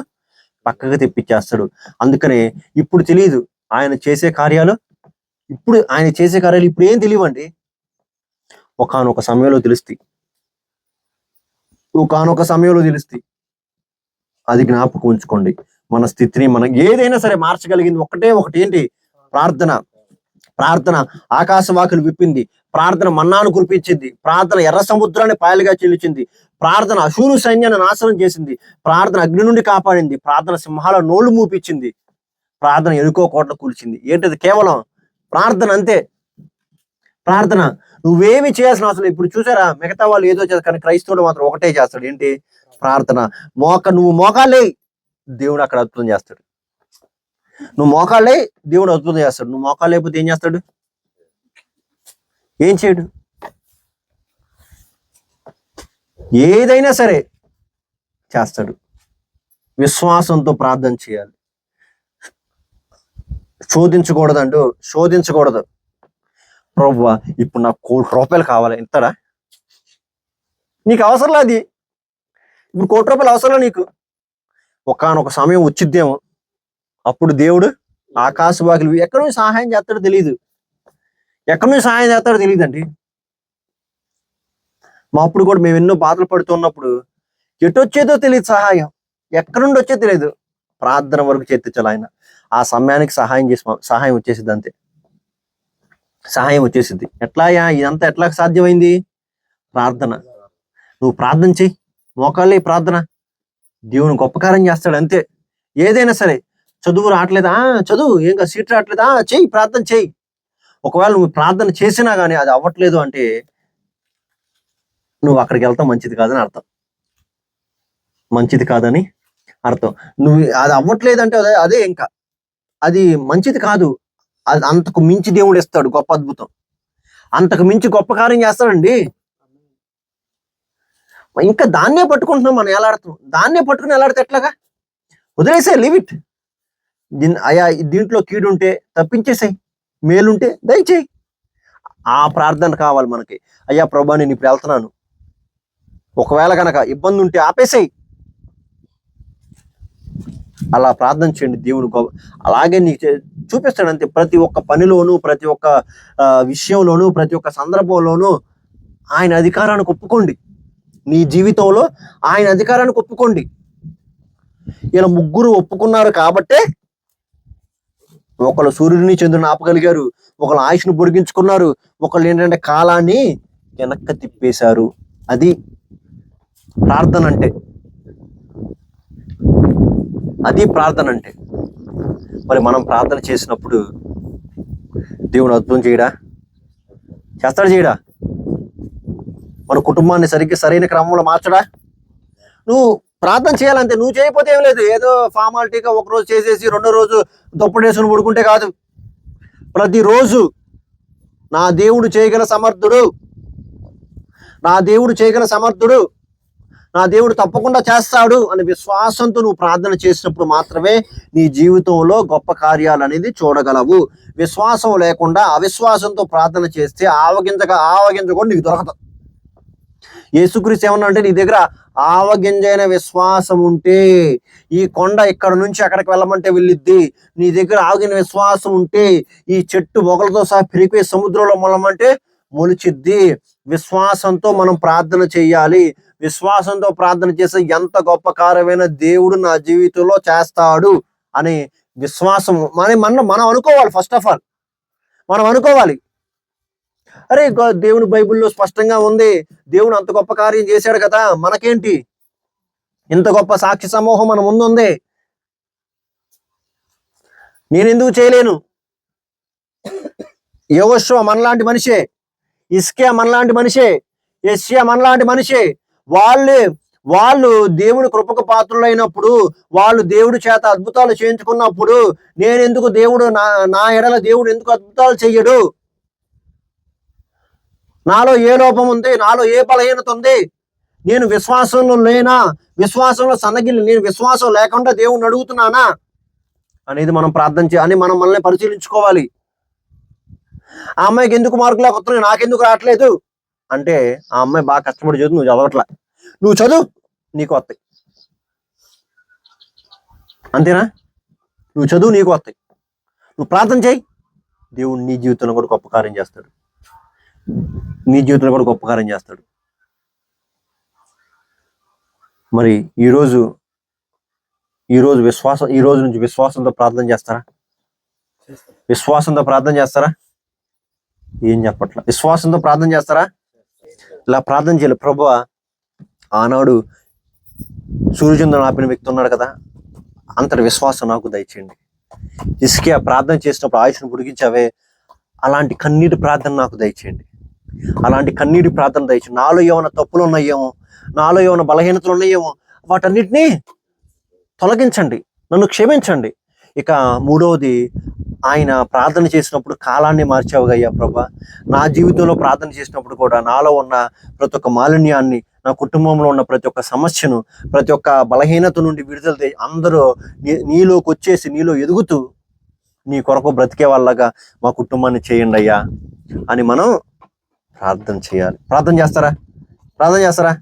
పక్కగా తెప్పించేస్తాడు. అందుకనే ఇప్పుడు తెలియదు ఆయన చేసే కార్యాలు. ఇప్పుడు ఏం తెలియవండి. ఒకానొక సమయంలో తెలుస్తాయి. అది జ్ఞాపకం ఉంచుకోండి. మన స్థితిని, మనం ఏదైనా సరే మార్చగలిగింది ఒకటి ఏంటి? ప్రార్థన ఆకాశవాకులు విప్పింది. ప్రార్థన మన్నాను కురిపించింది. ప్రార్థన ఎర్ర సముద్రాన్ని పాయలుగా చీల్చింది. ప్రార్థన అశూరు సైన్యాన్ని నాశనం చేసింది. ప్రార్థన అగ్ని నుండి కాపాడింది. ప్రార్థన సింహాల నోళ్లు మూపించింది. ప్రార్థన ఎరుకో కోటలు కూల్చింది. ఏంటది? కేవలం ప్రార్థన, అంతే. ప్రార్థన. నువ్వేమి చేయాల్సిన అవసరం. ఇప్పుడు చూసారా, మిగతా వాళ్ళు ఏదో చేస్తారు, కానీ క్రైస్తవుడు మాత్రం ఒకటే చేస్తాడు. ఏంటి? ప్రార్థన. నువ్వు మోకాళ్ళే, దేవుడు అక్కడ అద్భుతం చేస్తాడు. నువ్వు మోకాళ్ళే, దేవుడు అద్భుతం చేస్తాడు. నువ్వు మోకాళ్ళు లేకపోతే ఏం చేస్తాడు? ఏం చేయడు. ఏదైనా సరే చేస్తాడు. విశ్వాసంతో ప్రార్థన చేయాలి. శోధించకూడదు. ప్రభువా, ఇప్పుడు నాకు ₹1,00,00,000 కావాలి, ఇస్తాడా? నీకు అవసరంలా అది. ఇప్పుడు ₹1,00,00,000 అవసరంలా నీకు. ఒకానొక సమయం వచ్చిద్దేమో, అప్పుడు దేవుడు ఆకాశవాకులు ఎక్కడి నుంచి సహాయం చేస్తాడో తెలియదు. అండి. మా అప్పుడు కూడా మేము ఎన్నో బాధలు పడుతున్నప్పుడు ఎటొచ్చేదో తెలియదు, సహాయం ఎక్కడి నుండి వచ్చేదో తెలియదు. ప్రార్థన వరకు చేర్చాలి ఆయన. ఆ సమయానికి సహాయం వచ్చేసిద్ది, అంతే. సహాయం వచ్చేసిద్ది. ఇదంతా ఎట్లా సాధ్యమైంది? ప్రార్థన. నువ్వు ప్రార్థన చెయ్యి, మోకాళ్ళే ప్రార్థన. దేవుని గొప్ప కార్యం చేస్తాడు, అంతే. ఏదైనా సరే. చదువు రావట్లేదా? చదువు. ఇంకా సీట్ రావట్లేదా? చెయ్యి, ప్రార్థన చెయ్యి. ఒకవేళ నువ్వు ప్రార్థన చేసినా కానీ అది అవ్వట్లేదు అంటే నువ్వు అక్కడికి వెళ్తావు మంచిది కాదని అర్థం. నువ్వు అది అవ్వట్లేదు అంటే అదే ఇంకా అది మంచిది కాదు. అది అంతకు మించి దేవుడు ఇస్తాడు గొప్ప అద్భుతం. అంతకు మించి గొప్ప కార్యం చేస్తాడండి. ఇంకా దాన్నే పట్టుకుంటున్నాం మనం, ఎలాడుతాం. దాన్నే పట్టుకుని ఎలాడితే ఎట్లాగా? వదిలేసే, లీవ్ ఇట్. అయ్యా దీంట్లో కీడుంటే తప్పించేసాయి, మేలుంటే దయచేయి. ఆ ప్రార్థన కావాలి మనకి. అయ్యా ప్రభా నేను ఇప్పుడు వెళ్తున్నాను, ఒకవేళ కనుక ఇబ్బంది ఉంటే ఆపేసాయి. అలా ప్రార్థన చేయండి. దేవుడు అలాగే నీకు చూపిస్తాడు అంతే. ప్రతి ఒక్క పనిలోనూ, ప్రతి ఒక్క విషయంలోనూ, ప్రతి ఒక్క సందర్భంలోనూ ఆయన అధికారానికి ఒప్పుకోండి. నీ జీవితంలో ఆయన అధికారానికి ఒప్పుకోండి. ఇలా ముగ్గురు ఒప్పుకున్నారు కాబట్టే ఒకళ్ళు సూర్యుడిని చంద్రుని ఆపగలిగారు, ఒకళ్ళు ఆయుష్ను పొడిగించుకున్నారు, ఒకళ్ళు ఏంటంటే కాలాన్ని వెనక్కి తిప్పేశారు. అది ప్రార్థన అంటే. అది ప్రార్థన అంటే. మరి మనం ప్రార్థన చేసినప్పుడు దేవుడు అద్భుతం చేయడా? చేస్తాడు, చేయడా? మన కుటుంబాన్ని సరైన క్రమంలో మార్చడా? నువ్వు ప్రార్థన చేయాలంటే నువ్వు చేయకపోతే ఏం లేదు. ఏదో ఫార్మాలిటీగా ఒకరోజు చేసేసి రెండో రోజు దుప్పటేసుకుని పడుకుంటే కాదు. ప్రతిరోజు నా దేవుడు చేయగల సమర్థుడు, నా దేవుడు చేయగల సమర్థుడు, నా దేవుడు తప్పకుండా చేస్తాడు అనే విశ్వాసంతో నువ్వు ప్రార్థన చేసినప్పుడు మాత్రమే నీ జీవితంలో గొప్ప కార్యాలు అనేది చూడగలవు. విశ్వాసం లేకుండా అవిశ్వాసంతో ప్రార్థన చేస్తే ఆవగింజ కూడా నీకు దొరకదు. యేసుక్రీస్తు ఏమన్నా అంటే, నీ దగ్గర ఆవగింజైన విశ్వాసం ఉంటే ఈ కొండ ఇక్కడ నుంచి అక్కడికి వెళ్ళమంటే వెళ్ళిద్ది. నీ దగ్గర ఆవగిన విశ్వాసం ఉంటే ఈ చెట్టు మొగలతో సహా పెరిగిపోయి సముద్రంలో మొలమంటే మొలిచిద్ది. విశ్వాసంతో మనం ప్రార్థన చేయాలి. విశ్వాసంతో ప్రార్థన చేస్తే ఎంత గొప్ప కార్యమైన దేవుడు నా జీవితంలో చేస్తాడు అని విశ్వాసం మనం అనుకోవాలి. ఫస్ట్ ఆఫ్ ఆల్ మనం అనుకోవాలి. అరే దేవుని బైబిల్లో స్పష్టంగా ఉంది, దేవుడు అంత గొప్ప కార్యం చేశాడు కదా, మనకేంటి, ఇంత గొప్ప సాక్షి సమూహం మన ముందు ఉంది, నేను ఎందుకు చేయలేను? యెహోషువ మనలాంటి మనిషే, హిజ్కియా మనలాంటి మనిషే, యెషయా మనలాంటి మనిషే. వాళ్ళు దేవుని కృపకు పాత్రులైనప్పుడు, వాళ్ళు దేవుడి చేత అద్భుతాలు చేయించుకున్నప్పుడు నేనెందుకు దేవుడు నా ఎడల దేవుడు ఎందుకు అద్భుతాలు చెయ్యడు? నాలో ఏ లోపం ఉంది, నాలో ఏ బలహీనత ఉంది, నేను విశ్వాసంలో లేనా, విశ్వాసంలో సన్నగిల్లి నేను విశ్వాసం లేకుండా దేవుణ్ణి అడుగుతున్నానా అనేది మనం ప్రార్థన అని మనం మనల్ని పరిశీలించుకోవాలి. ఆ అమ్మాయికి ఎందుకు మార్కులు లేకపోతున్నాయి, నాకెందుకు రావట్లేదు అంటే ఆ అమ్మాయి బాగా కష్టపడి చదువు, నువ్వు చదవట్లా. నువ్వు చదువు, నీకు వస్తాయి. అంతేనా? నువ్వు చదువు, నీకు వస్తాయి. నువ్వు ప్రార్థన చేయి, దేవుడు నీ జీవితంలో కూడా గొప్ప కార్యం చేస్తాడు. నీ జీవితంలో కూడా గొప్ప కార్యం చేస్తాడు. మరి ఈరోజు ఈ రోజు నుంచి విశ్వాసంతో ప్రార్థన చేస్తారా? విశ్వాసంతో ప్రార్థన చేస్తారా? ఏం చెప్పట్లా. విశ్వాసంతో ప్రార్థన చేస్తారా? ఇలా ప్రార్థన చేయాలి. ప్రభువా, ఆనాడు సూర్యచంద్రుని ఆపిన వ్యక్తి ఉన్నాడు కదా, అంతటి విశ్వాసం నాకు దయచేయండి. హిజ్కియా ప్రార్థన చేసినప్పుడు ఆయుష్ను పొడిగించావే, అలాంటి కన్నీటి ప్రార్థన నాకు దయచేయండి. అలాంటి కన్నీటి ప్రార్థన దయచేయండి. నాలో ఏమైనా తప్పులు ఉన్నాయేమో, నాలో ఏమైనా బలహీనతలు ఉన్నాయేమో, వాటన్నిటినీ తొలగించండి, నన్ను క్షమించండి. ఇక మూడవది, ఆయన ప్రార్థన చేసినప్పుడు కాలాన్ని మార్చావుగయ్యా ప్రభా. నా జీవితంలో ప్రార్థన చేసినప్పుడు కూడా నాలో ఉన్న ప్రతి ఒక్క మాలిన్యాన్ని, నా కుటుంబంలో ఉన్న ప్రతి ఒక్క సమస్యను, ప్రతి ఒక్క బలహీనత నుండి విడుదల అందరూ నీలోకి వచ్చేసి నీలో ఎదుగుతూ నీ కొరకు బ్రతికే వాళ్ళగా మా కుటుంబాన్ని చేయండి అయ్యా అని మనం ప్రార్థన చేయాలి. ప్రార్థన చేస్తారా?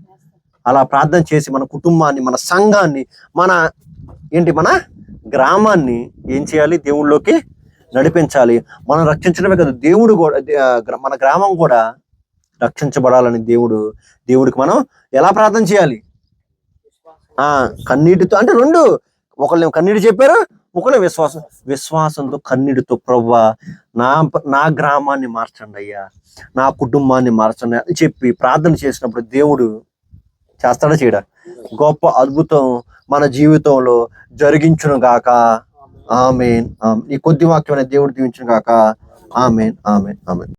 అలా ప్రార్థన చేసి మన కుటుంబాన్ని, మన సంఘాన్ని, మన గ్రామాన్ని ఏం చేయాలి? దేవుళ్ళలోకి నడిపించాలి. మనం రక్షించడమే కదా, దేవుడు కూడా, మన గ్రామం కూడా రక్షించబడాలని దేవుడికి మనం ఎలా ప్రార్థన చేయాలి? కన్నీటితో. అంటే రెండు, ఒకళ్ళు కన్నీటి చెప్పారు, ఒకళ్ళు విశ్వాసంతో కన్నీటితో ప్రభువా నా గ్రామాన్ని మార్చండి అయ్యా, నా కుటుంబాన్ని మార్చండి అని చెప్పి ప్రార్థన చేసినప్పుడు దేవుడు చేస్తాడా, చేయడా? గొప్ప అద్భుతం మన జీవితంలో జరిగించును గాక. ఆమేన్. ఈ కొద్ది వాక్యం దేవుడు దీవించును గాక. ఆమేన్.